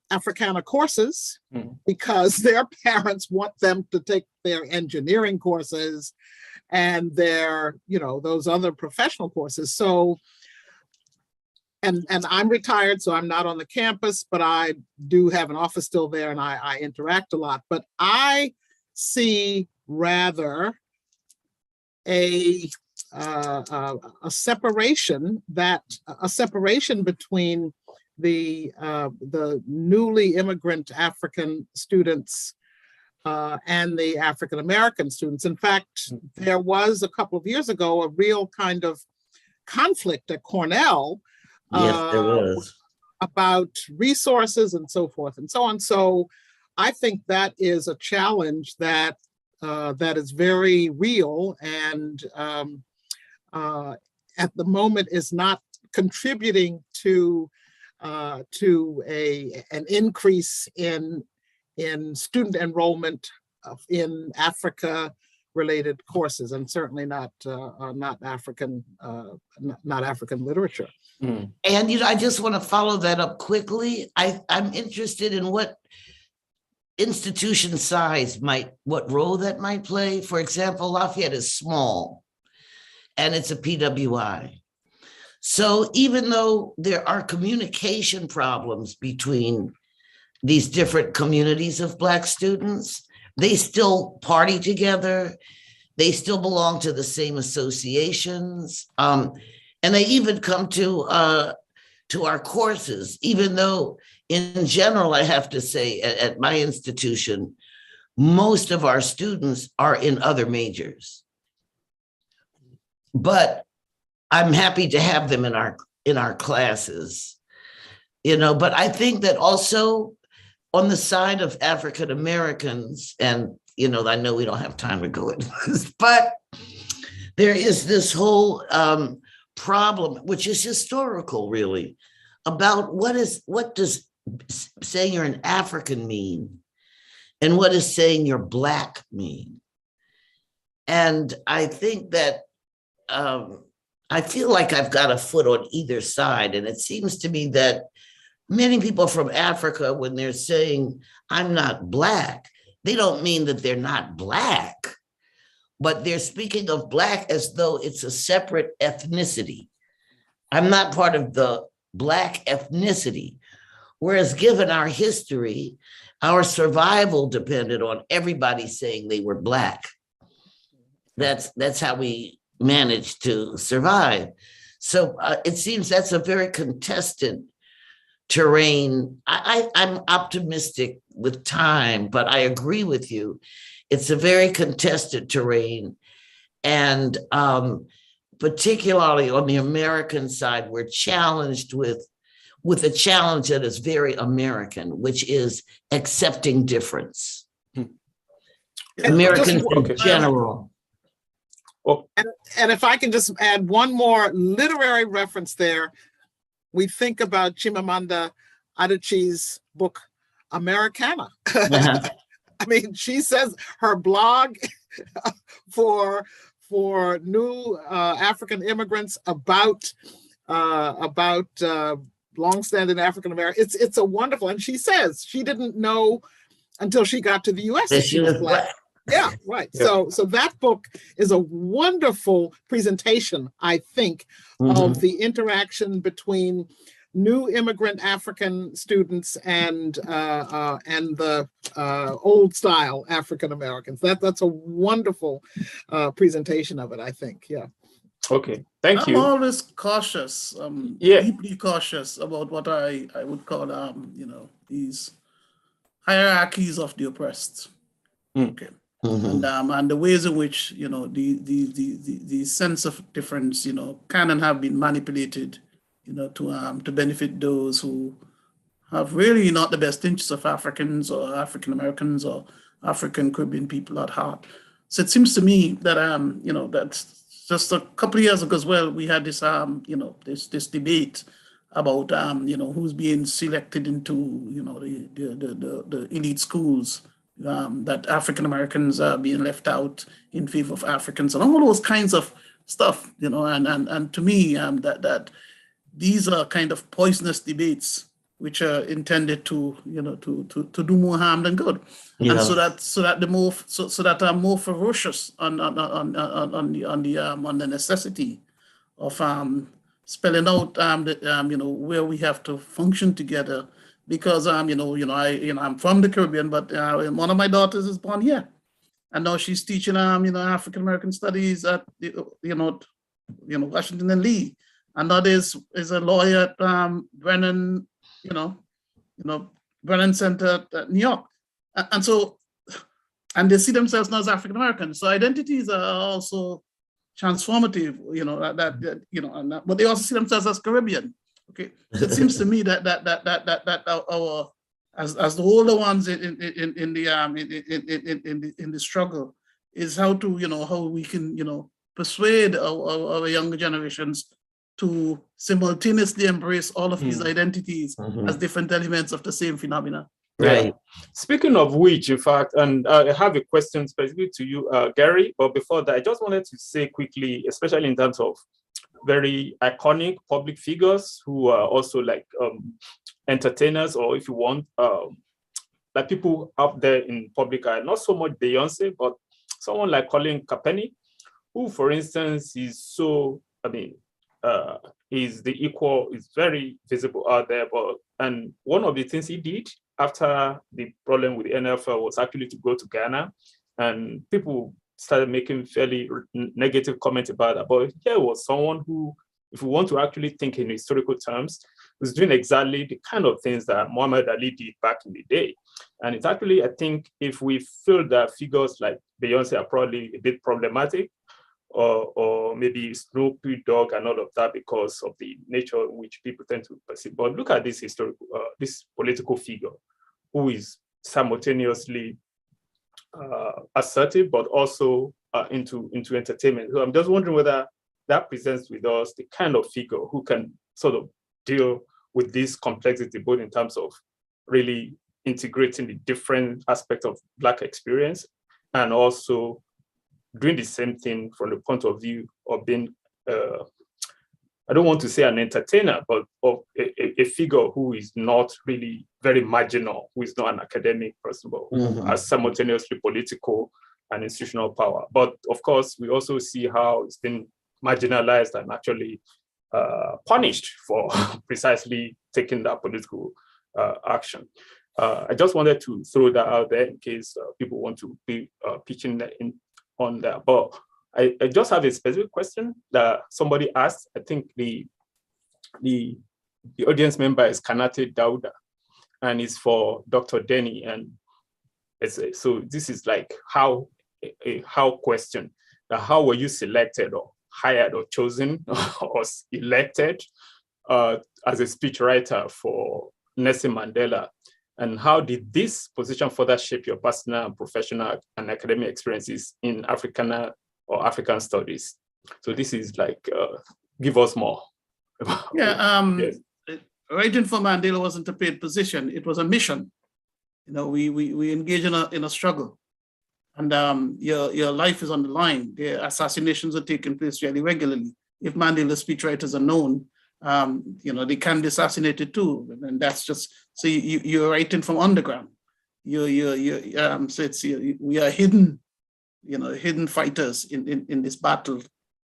Africana courses because their parents want them to take their engineering courses and their, those other professional courses. So, and I'm retired, so I'm not on the campus, but I do have an office still there and I interact a lot. But I see rather a separation between the newly immigrant African students and the African American students. In fact, there was a couple of years ago a real kind of conflict at Cornell. Yes, there was. About resources and so forth and so on. So I think that is a challenge that that is very real, and at the moment is not contributing to an increase in student enrollment in Africa related courses, and certainly not African literature. Mm. And I just want to follow that up quickly. I'm interested in what institution size what role that might play. For example, Lafayette is small and it's a PWI. So even though there are communication problems between these different communities of Black students, they still party together. They still belong to the same associations. And they even come to our courses, even though in general, I have to say at my institution, most of our students are in other majors. But I'm happy to have them in our classes, but I think that also on the side of African Americans, and I know we don't have time to go into this, but there is this whole problem, which is historical really, about what does saying you're an African mean, and what does saying you're Black mean? And I think that I feel like I've got a foot on either side. And it seems to me that many people from Africa, when they're saying, I'm not Black, they don't mean that they're not Black, but they're speaking of Black as though it's a separate ethnicity. I'm not part of the Black ethnicity. Whereas given our history, our survival depended on everybody saying they were Black. That's how we managed to survive. So it seems that's a very contested terrain. I'm optimistic with time, but I agree with you. It's a very contested terrain. And particularly on the American side, we're challenged with a challenge that is very American, which is accepting difference. Americans in general. Oh. And if I can just add one more literary reference there, we think about Chimamanda Adichie's book, Americana. Uh-huh. I mean, she says her blog for new African immigrants about longstanding African American. It's a wonderful, and she says she didn't know until she got to the U.S. that she was Black. Yeah, right. Yeah. So that book is a wonderful presentation, I think, of the interaction between new immigrant African students and the old style African Americans. That's a wonderful presentation of it, I think. Yeah. Okay, thank you. I'm always cautious, deeply cautious about what I would call, these hierarchies of the oppressed. Okay. And the ways in which, the sense of difference, can and have been manipulated, to benefit those who have really not the best interests of Africans or African Americans or African Caribbean people at heart. So it seems to me that, that's just a couple of years ago as well, we had this, this debate about, who's being selected into, the elite schools. That African Americans are being left out in favor of Africans and all those kinds of stuff, and to me, that these are kind of poisonous debates which are intended to, to do more harm than good, and so that are more ferocious on the necessity of spelling out where we have to function together. Because I'm from the Caribbean, but one of my daughters is born here, and now she's teaching African American studies at Washington and Lee, and that is a lawyer at Brennan Brennan Center at New York, and so and they see themselves not as African Americans. So identities are also transformative, but they also see themselves as Caribbean. Okay, so it seems to me that our as the older ones in the struggle is how to how we can persuade our younger generations to simultaneously embrace all of these identities as different elements of the same phenomena. Right. Yeah. Speaking of which, in fact, and I have a question specifically to you, Garrey, but before that, I just wanted to say quickly, especially in terms of very iconic public figures who are also like entertainers, or if you want, like people up there in public eye, not so much Beyonce, but someone like Colin Kaepernick, who, for instance, is so, is the equal, is very visible out there. And one of the things he did after the problem with the NFL was actually to go to Ghana, and people started making fairly negative comments about that. But here was someone who, if we want to actually think in historical terms, was doing exactly the kind of things that Muhammad Ali did back in the day. And it's actually, I think, if we feel that figures like Beyonce are probably a bit problematic, or maybe Snoopy Dogg and all of that because of the nature in which people tend to perceive. But look at this historical, this political figure who is simultaneously assertive, but also into entertainment. So I'm just wondering whether that presents with us the kind of figure who can sort of deal with this complexity, both in terms of really integrating the different aspects of Black experience and also doing the same thing from the point of view of being, I don't want to say an entertainer, but of a figure who is not really very marginal, who is not an academic person, but who has simultaneously political and institutional power. But of course, we also see how it's been marginalized and actually punished for precisely taking that political action. I just wanted to throw that out there in case people want to be pitching that in on that. But I just have a specific question that somebody asked. I think the audience member is Kanate Dauda, and it's for Dr. Denney. And so this is like how question. How were you selected or hired or chosen or elected as a speechwriter for Nelson Mandela? And how did this position further shape your personal and professional and academic experiences in Africana or African studies? So this is like, give us more. Yes. Writing for Mandela wasn't a paid position, it was a mission. We engage in a struggle, and your life is on the line. The assassinations are taking place fairly regularly. If Mandela's speechwriters are known, they can be assassinated too, and that's just so you're writing from underground. So we are hidden, hidden fighters in this battle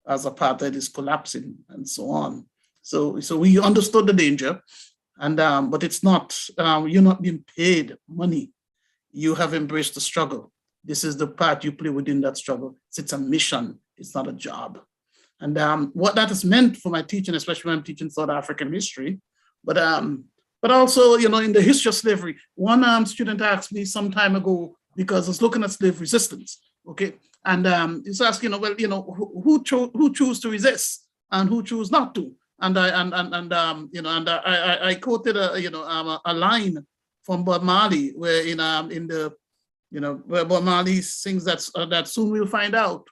as apartheid is collapsing and so on. So we understood the danger, and but it's not you're not being paid money. You have embraced the struggle. This is the part you play within that struggle. It's a mission. It's not a job. And what that has meant for my teaching, especially when I'm teaching South African history, but also, in the history of slavery, one student asked me some time ago, because I was looking at slave resistance, okay, and he's asking, who chose to resist and who chose not to, and I quoted a line from Bob Marley where where Bob Marley sings that soon we'll find out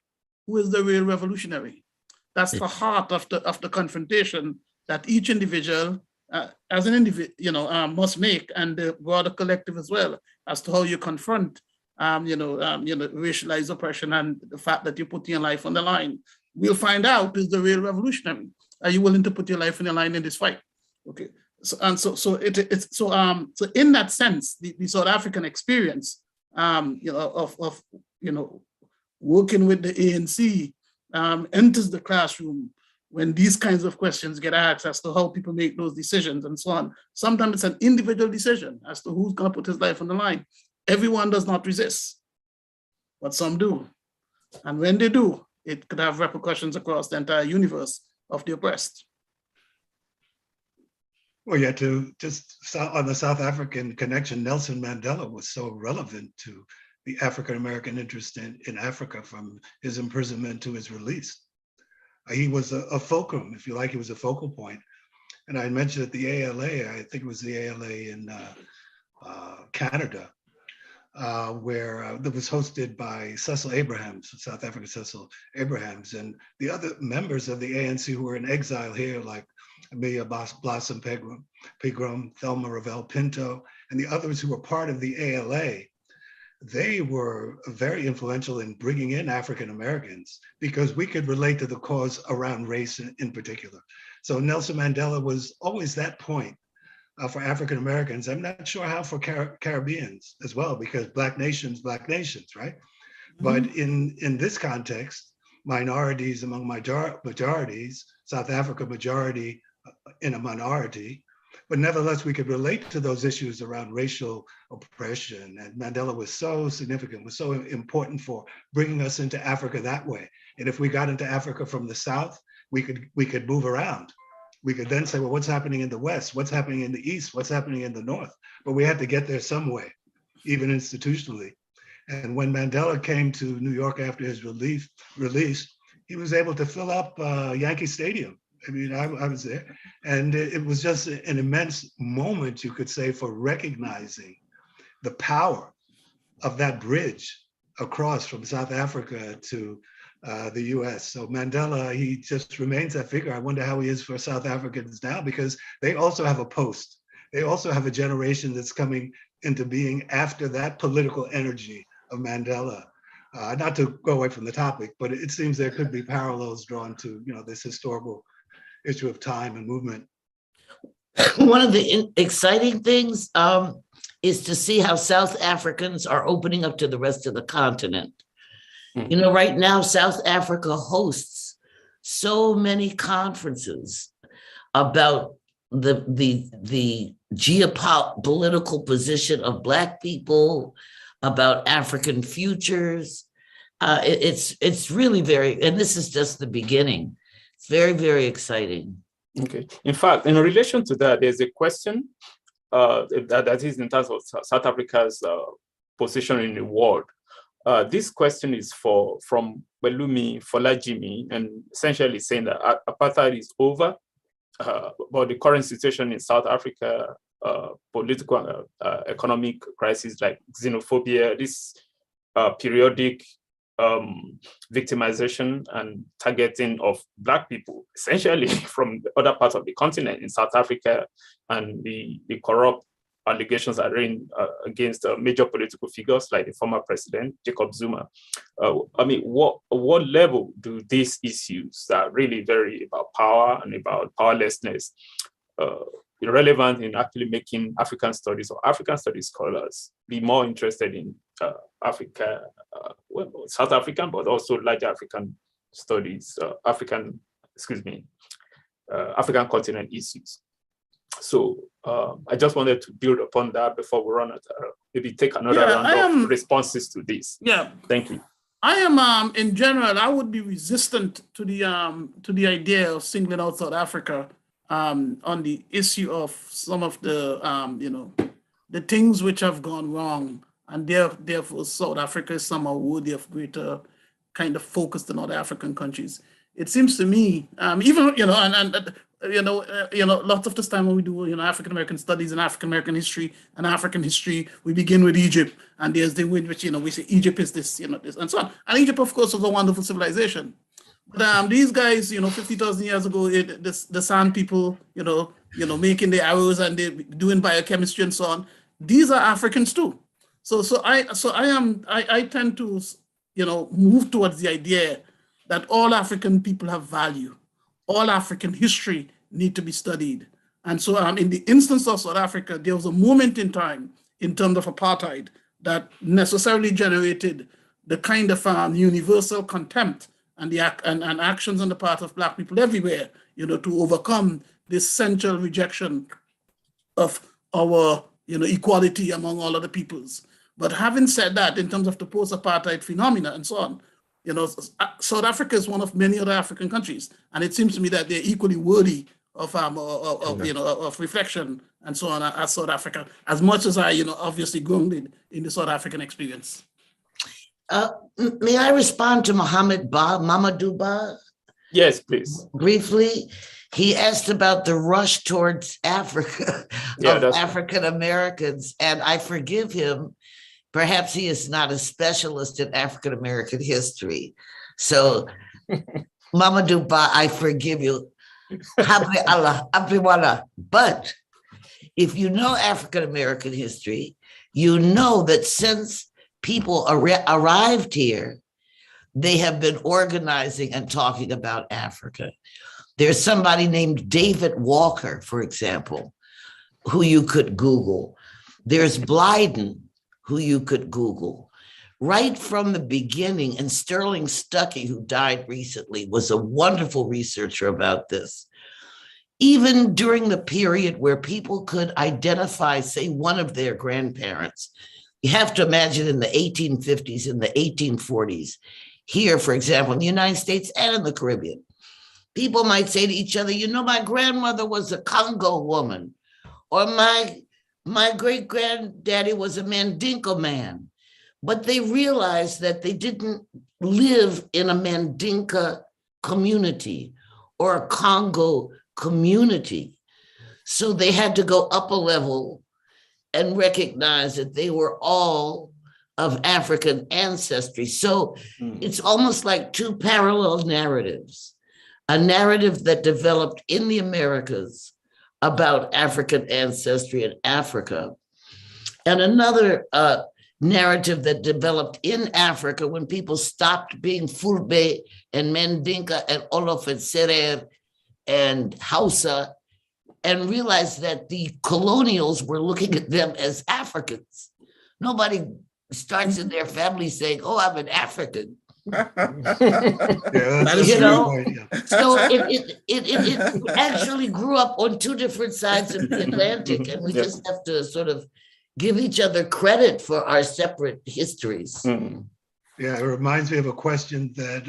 who is the real revolutionary. That's the heart of the confrontation that each individual, as an individual, must make, and the broader collective as well, as to how you confront, racialized oppression and the fact that you're putting your life on the line. We'll find out who's the real revolutionary. Are you willing to put your life on the line in this fight? Okay. So in that sense, the South African experience, of working with the ANC. Enters the classroom when these kinds of questions get asked as to how people make those decisions and so on. Sometimes it's an individual decision as to who's going to put his life on the line. Everyone does not resist, but some do. And when they do, it could have repercussions across the entire universe of the oppressed. Well, yeah, on the South African connection, Nelson Mandela was so relevant to the African-American interest in Africa from his imprisonment to his release. He was a fulcrum, if you like, he was a focal point. And I mentioned at the ALA, I think it was the ALA in Canada, where that was hosted by Cecil Abrahams, South African Cecil Abrahams, and the other members of the ANC who were in exile here, like Amelia Blossom Pegram, Thelma Ravel Pinto, and the others who were part of the ALA. They were very influential in bringing in African Americans because we could relate to the cause around race in particular. So Nelson Mandela was always that point for African Americans. I'm not sure how for Caribbeans as well, because Black nations, right? Mm-hmm. But in this context, minorities among majorities, South Africa majority in a minority, but nevertheless, we could relate to those issues around racial oppression. And Mandela was so significant, was so important for bringing us into Africa that way. And if we got into Africa from the South, we could move around. We could then say, well, what's happening in the West? What's happening in the East? What's happening in the North? But we had to get there some way, even institutionally. And when Mandela came to New York after his release, he was able to fill up Yankee Stadium. I mean, I was there, and it was just an immense moment, you could say, for recognizing the power of that bridge across from South Africa to the US. So Mandela, he just remains that figure. I wonder how he is for South Africans now, because they also have a post. They also have a generation that's coming into being after that political energy of Mandela. Not to go away from the topic, but it seems there could be parallels drawn to, this historical issue of time and movement. One of the exciting things is to see how South Africans are opening up to the rest of the continent. Mm-hmm. Right now, South Africa hosts so many conferences about the geopolitical position of Black people, about African futures. It's really and this is just the beginning. It's very, very exciting. Okay. In fact, in relation to that, there's a question that is in terms of South Africa's position in the world. This question is from Belumi Folajimi, and essentially saying that apartheid is over, but the current situation in South Africa, political economic crisis like xenophobia, this periodic victimization and targeting of Black people, essentially from the other parts of the continent in South Africa, and the corrupt allegations are raised against major political figures like the former president, Jacob Zuma. What level do these issues that are really very about power and about powerlessness relevant in actually making African studies or African studies scholars be more interested in Africa, South African, but also larger African studies, African continent issues? So I just wanted to build upon that before we run out, maybe take another round of responses to this. Yeah. Thank you. I am, in general, I would be resistant to the idea of singling out South Africa on the issue of some of the, the things which have gone wrong, and therefore South Africa is somehow worthy of greater kind of focus than other African countries. It seems to me, even, lots of this time when we do, African American studies and African American history and African history, we begin with Egypt, and there's the way in which, we say Egypt is this, this, and so on. And Egypt, of course, was a wonderful civilization. But these guys, 50,000 years ago, the Sand people, making the arrows and they doing biochemistry and so on. These are Africans too. So I tend to, move towards the idea that all African people have value. All African history need to be studied. And so in the instance of South Africa, there was a moment in time in terms of apartheid that necessarily generated the kind of universal contempt and and actions on the part of Black people everywhere, to overcome this central rejection of our, equality among all other peoples. But having said that, in terms of the post-apartheid phenomena and so on, South Africa is one of many other African countries, and it seems to me that they're equally worthy of reflection and so on as South Africa, as much as I, obviously grounded in the South African experience. May I respond to Mamadou Ba? Yes, please. Briefly, he asked about the rush towards Africa of African Americans, and I forgive him. Perhaps he is not a specialist in African American history. So, Mamadou Ba, I forgive you. But if you know African American history, you know that since people arrived here, they have been organizing and talking about Africa. There's somebody named David Walker, for example, who you could Google. There's Blyden, who you could Google. Right from the beginning, and Sterling Stuckey, who died recently, was a wonderful researcher about this. Even during the period where people could identify, say, one of their grandparents, you have to imagine in the 1850s, in the 1840s, here, for example, in the United States and in the Caribbean, people might say to each other, you know, my grandmother was a Congo woman, or my great-granddaddy was a Mandinka man. But they realized that they didn't live in a Mandinka community or a Congo community. So they had to go up a level and recognize that they were all of African ancestry. So it's almost like two parallel narratives, a narrative that developed in the Americas about African ancestry in Africa, and another narrative that developed in Africa when people stopped being Fulbe and Mandinka and Olof and Serer and Hausa and realized that the colonials were looking at them as Africans. Nobody starts in their family saying, oh, I'm an African. Yeah, that's You a know, good point, yeah. So it actually grew up on two different sides of the Atlantic, and we just have to sort of give each other credit for our separate histories. Yeah, it reminds me of a question that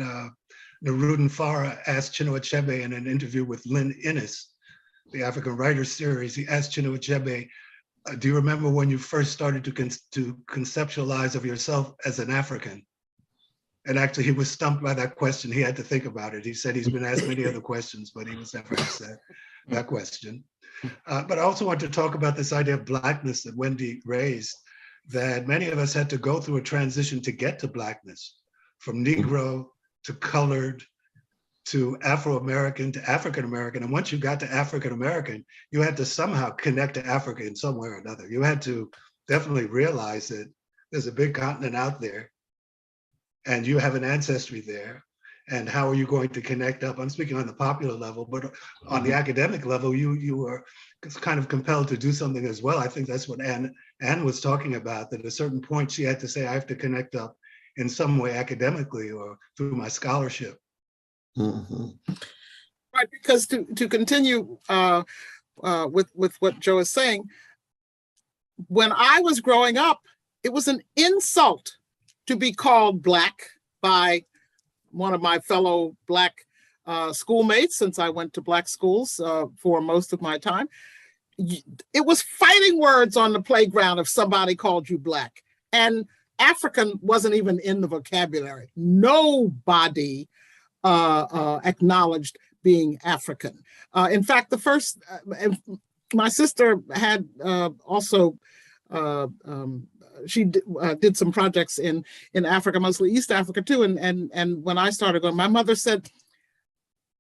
Neruda Farah asked Chinua Achebe in an interview with Lynn Innes, the African Writers Series. He asked Chinua Achebe, do you remember when you first started to conceptualize of yourself as an African? And actually, he was stumped by that question. He had to think about it. He said he's been asked many other questions, but he was never asked that question. But I also want to talk about this idea of Blackness that Wendy raised, that many of us had to go through a transition to get to Blackness, from Negro to colored to Afro-American to African-American. And once you got to African-American, you had to somehow connect to Africa in some way or another. You had to definitely realize that there's a big continent out there and you have an ancestry there. And how are you going to connect up? I'm speaking on the popular level, but on the academic level, you were kind of compelled to do something as well. I think that's what Anne was talking about, that at a certain point she had to say, I have to connect up in some way academically or through my scholarship. Right, because to continue with what Joe is saying, when I was growing up, it was an insult to be called Black by one of my fellow Black schoolmates, since I went to Black schools for most of my time. It was fighting words on the playground if somebody called you Black. And African wasn't even in the vocabulary. Nobody acknowledged being African. In fact, the first, my sister had also, she did some projects in Africa, mostly East Africa too. And when I started going, my mother said,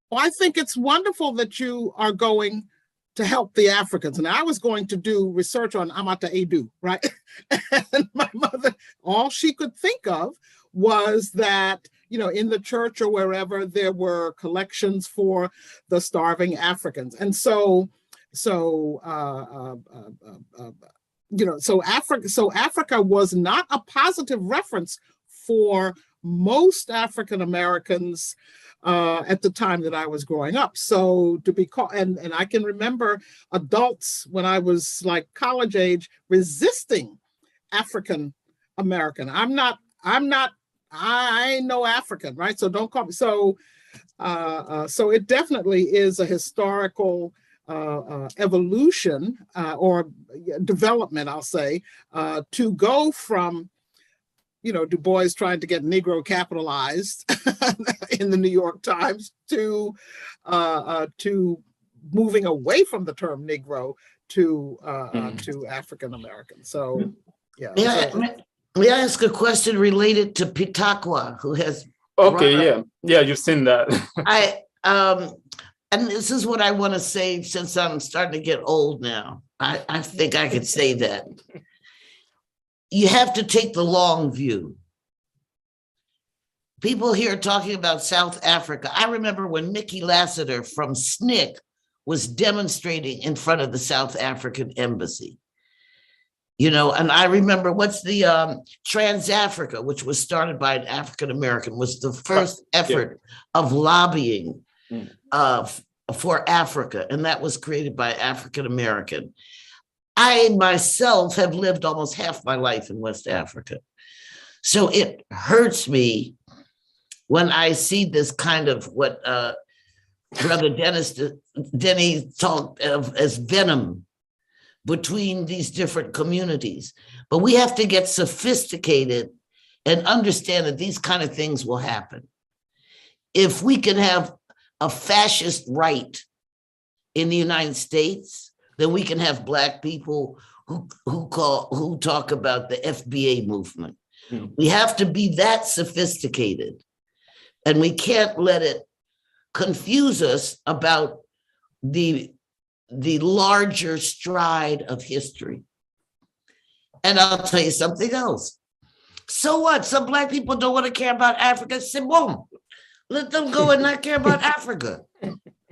well, I think it's wonderful that you are going to help the Africans. And I was going to do research on Amata Edu, right? And my mother, all she could think of was that, you know, in the church or wherever there were collections for the starving Africans. And so Africa was not a positive reference for most African Americans at the time that I was growing up. So to be called, and I can remember adults when I was like college age resisting African American. I ain't no African, right? So don't call me. So it definitely is a historical evolution or development, I'll say, to go from, Du Bois trying to get Negro capitalized in the New York Times to moving away from the term Negro to African American. So, yeah. May I ask a question related to Pitaqua, who has? Okay, yeah, you've seen that. And this is what I want to say, since I'm starting to get old now. I think I could say that. You have to take the long view. People here talking about South Africa. I remember when Mickey Lassiter from SNCC was demonstrating in front of the South African embassy. And I remember what's the Trans-Africa, which was started by an African-American, was the first effort of lobbying for Africa, and that was created by African-American. I myself have lived almost half my life in West Africa. So it hurts me when I see this kind of what Brother Denney talked of as venom between these different communities. But we have to get sophisticated and understand that these kind of things will happen. If we can have a fascist right in the United States, then we can have Black people who talk about the FBA movement. We have to be that sophisticated, and we can't let it confuse us about the larger stride of history. And I'll tell you something else. So what? Some Black people don't want to care about Africa. Say, boom, let them go and not care about Africa.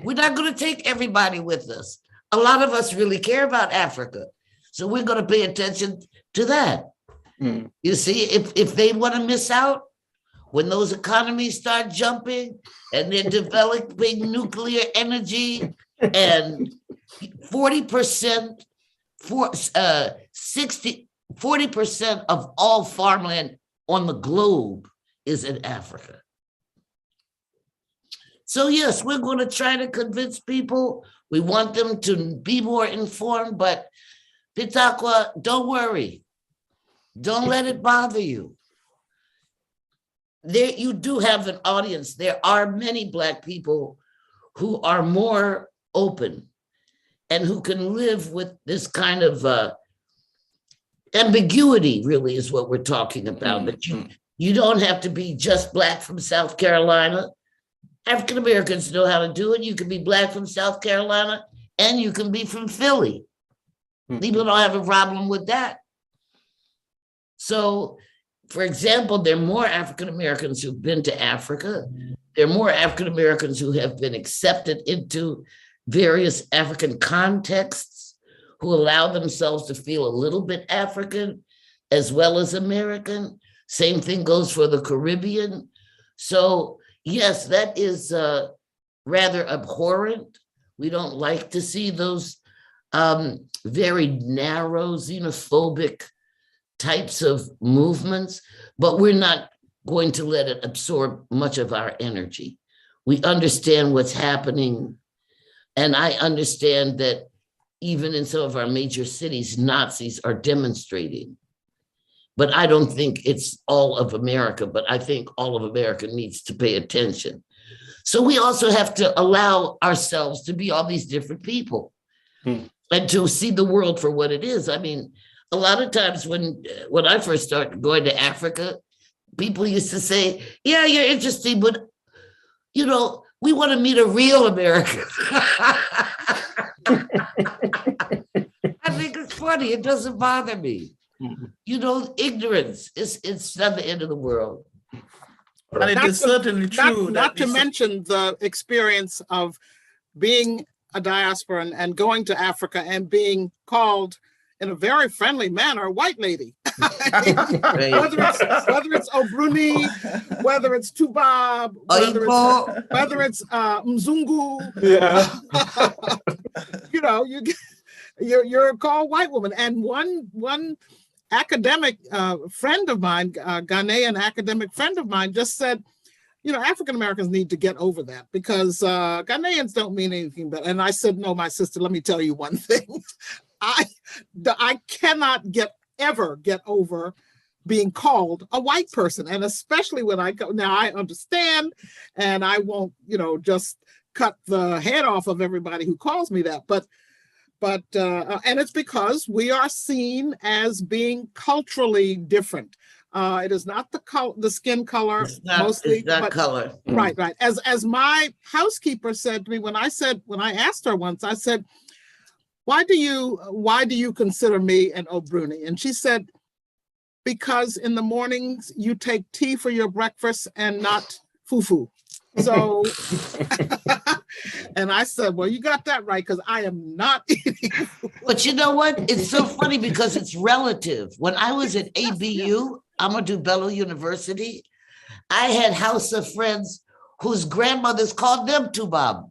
We're not going to take everybody with us. A lot of us really care about Africa. So we're going to pay attention to that. You see, if they want to miss out, when those economies start jumping and they're developing nuclear energy and 40% of all farmland on the globe is in Africa. So yes, we're going to try to convince people. We want them to be more informed, but Pitaqua, don't worry. Don't let it bother you. There, you do have an audience. There are many Black people who are more open and who can live with this kind of ambiguity, really, is what we're talking about. That you don't have to be just Black from South Carolina. African Americans know how to do it. You can be Black from South Carolina and you can be from Philly. People don't have a problem with that. So, for example, there are more African Americans who've been to Africa. There are more African Americans who have been accepted into various African contexts, who allow themselves to feel a little bit African as well as American. Same thing goes for the Caribbean. So yes, that is rather abhorrent. We don't like to see those very narrow, xenophobic types of movements, but we're not going to let it absorb much of our energy. We understand what's happening. And I understand that even in some of our major cities, Nazis are demonstrating. But I don't think it's all of America, but I think all of America needs to pay attention. So we also have to allow ourselves to be all these different people and to see the world for what it is. I mean, a lot of times when I first started going to Africa, people used to say, yeah, you're interesting, but, you know, we want to meet a real American. I think it's funny. It doesn't bother me. You know, ignorance it's not the end of the world. And it is certainly true. Not to mention the experience of being a diasporan and going to Africa and being called in a very friendly manner, white lady. whether it's Obruni, whether it's Tubab, whether it's Mzungu, you know, you're called white woman. And one academic friend of mine, Ghanaian academic friend of mine, just said, you know, African Americans need to get over that because Ghanaians don't mean anything but. And I said, no, my sister, let me tell you one thing. I cannot ever get over being called a white person. And especially when I go, now I understand, and I won't, just cut the head off of everybody who calls me that. But and it's because we are seen as being culturally different. It is not the skin color mostly, it's not color. Right. As my housekeeper said to me when I asked her once, I said, why do you consider me an O'Bruni? And she said, because in the mornings you take tea for your breakfast and not fufu. So, and I said, well, you got that right, because I am not eating. But you know what? It's so funny because it's relative. When I was at ABU, Amadou Bello University, I had Hausa friends whose grandmothers called them Tubab.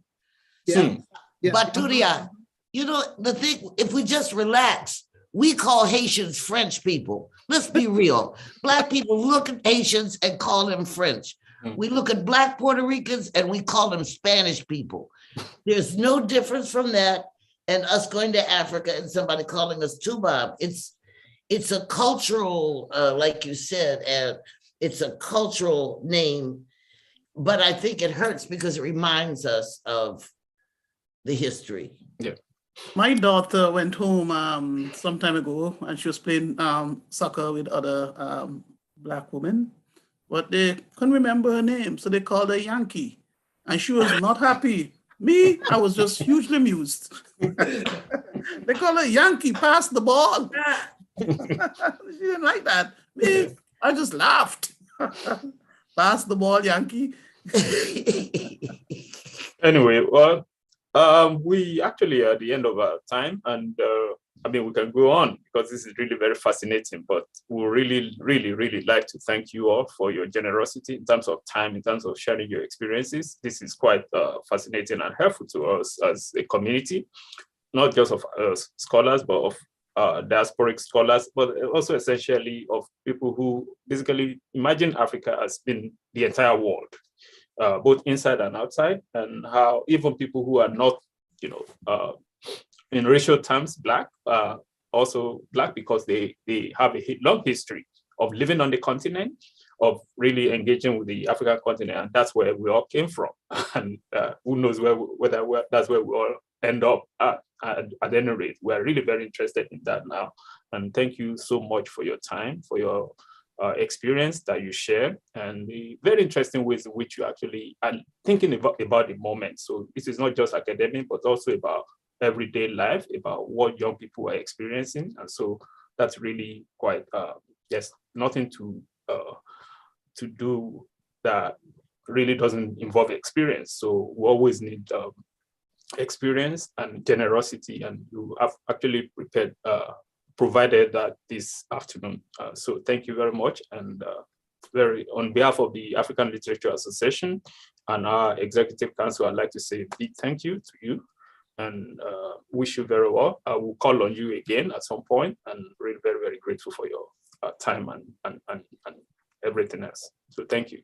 Yeah. Baturia. The thing, if we just relax, we call Haitians French people. Let's be real. Black people look at Haitians and call them French. We look at Black Puerto Ricans and we call them Spanish people. There's no difference from that and us going to Africa and somebody calling us Tubab. It's a cultural, like you said, and it's a cultural name, but I think it hurts because it reminds us of the history. Yeah. My daughter went home some time ago, and she was playing soccer with other Black women, but they couldn't remember her name, so they called her Yankee, and she was not happy. Me, I was just hugely amused. They call her Yankee, pass the ball. She didn't like that. Me, I just laughed. Pass the ball, Yankee. Anyway, well, we actually are at the end of our time, and we can go on because this is really very fascinating, but we really like to thank you all for your generosity in terms of time, in terms of sharing your experiences. This is quite fascinating and helpful to us as a community, not just of scholars, but of diasporic scholars, but also essentially of people who basically imagine Africa as being the entire world, both inside and outside, and how even people who are not, in racial terms, Black, also Black because they have a long history of living on the continent, of really engaging with the African continent, and that's where we all came from. And who knows that's where we all end up at any rate. We're really very interested in that now. And thank you so much for your time, for your experience that you share, and the very interesting ways in which you actually are thinking about the moment. So this is not just academic, but also about everyday life, about what young people are experiencing. And so that's really quite, there's nothing to do that really doesn't involve experience. So we always need experience and generosity, and you have actually provided that this afternoon. So thank you very much. And on behalf of the African Literature Association and our Executive Council, I'd like to say a big thank you to you and wish you very well. I will call on you again at some point, and really very, very grateful for your time and everything else. So thank you.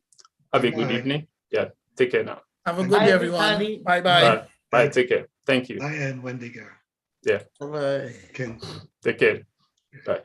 Have a good evening. Yeah, take care now. Have a good day, everyone. Bye-bye. Bye, take care. Thank you. Bye, and Wendy Garrey. Yeah. Bye. Ken. Take care. Bye.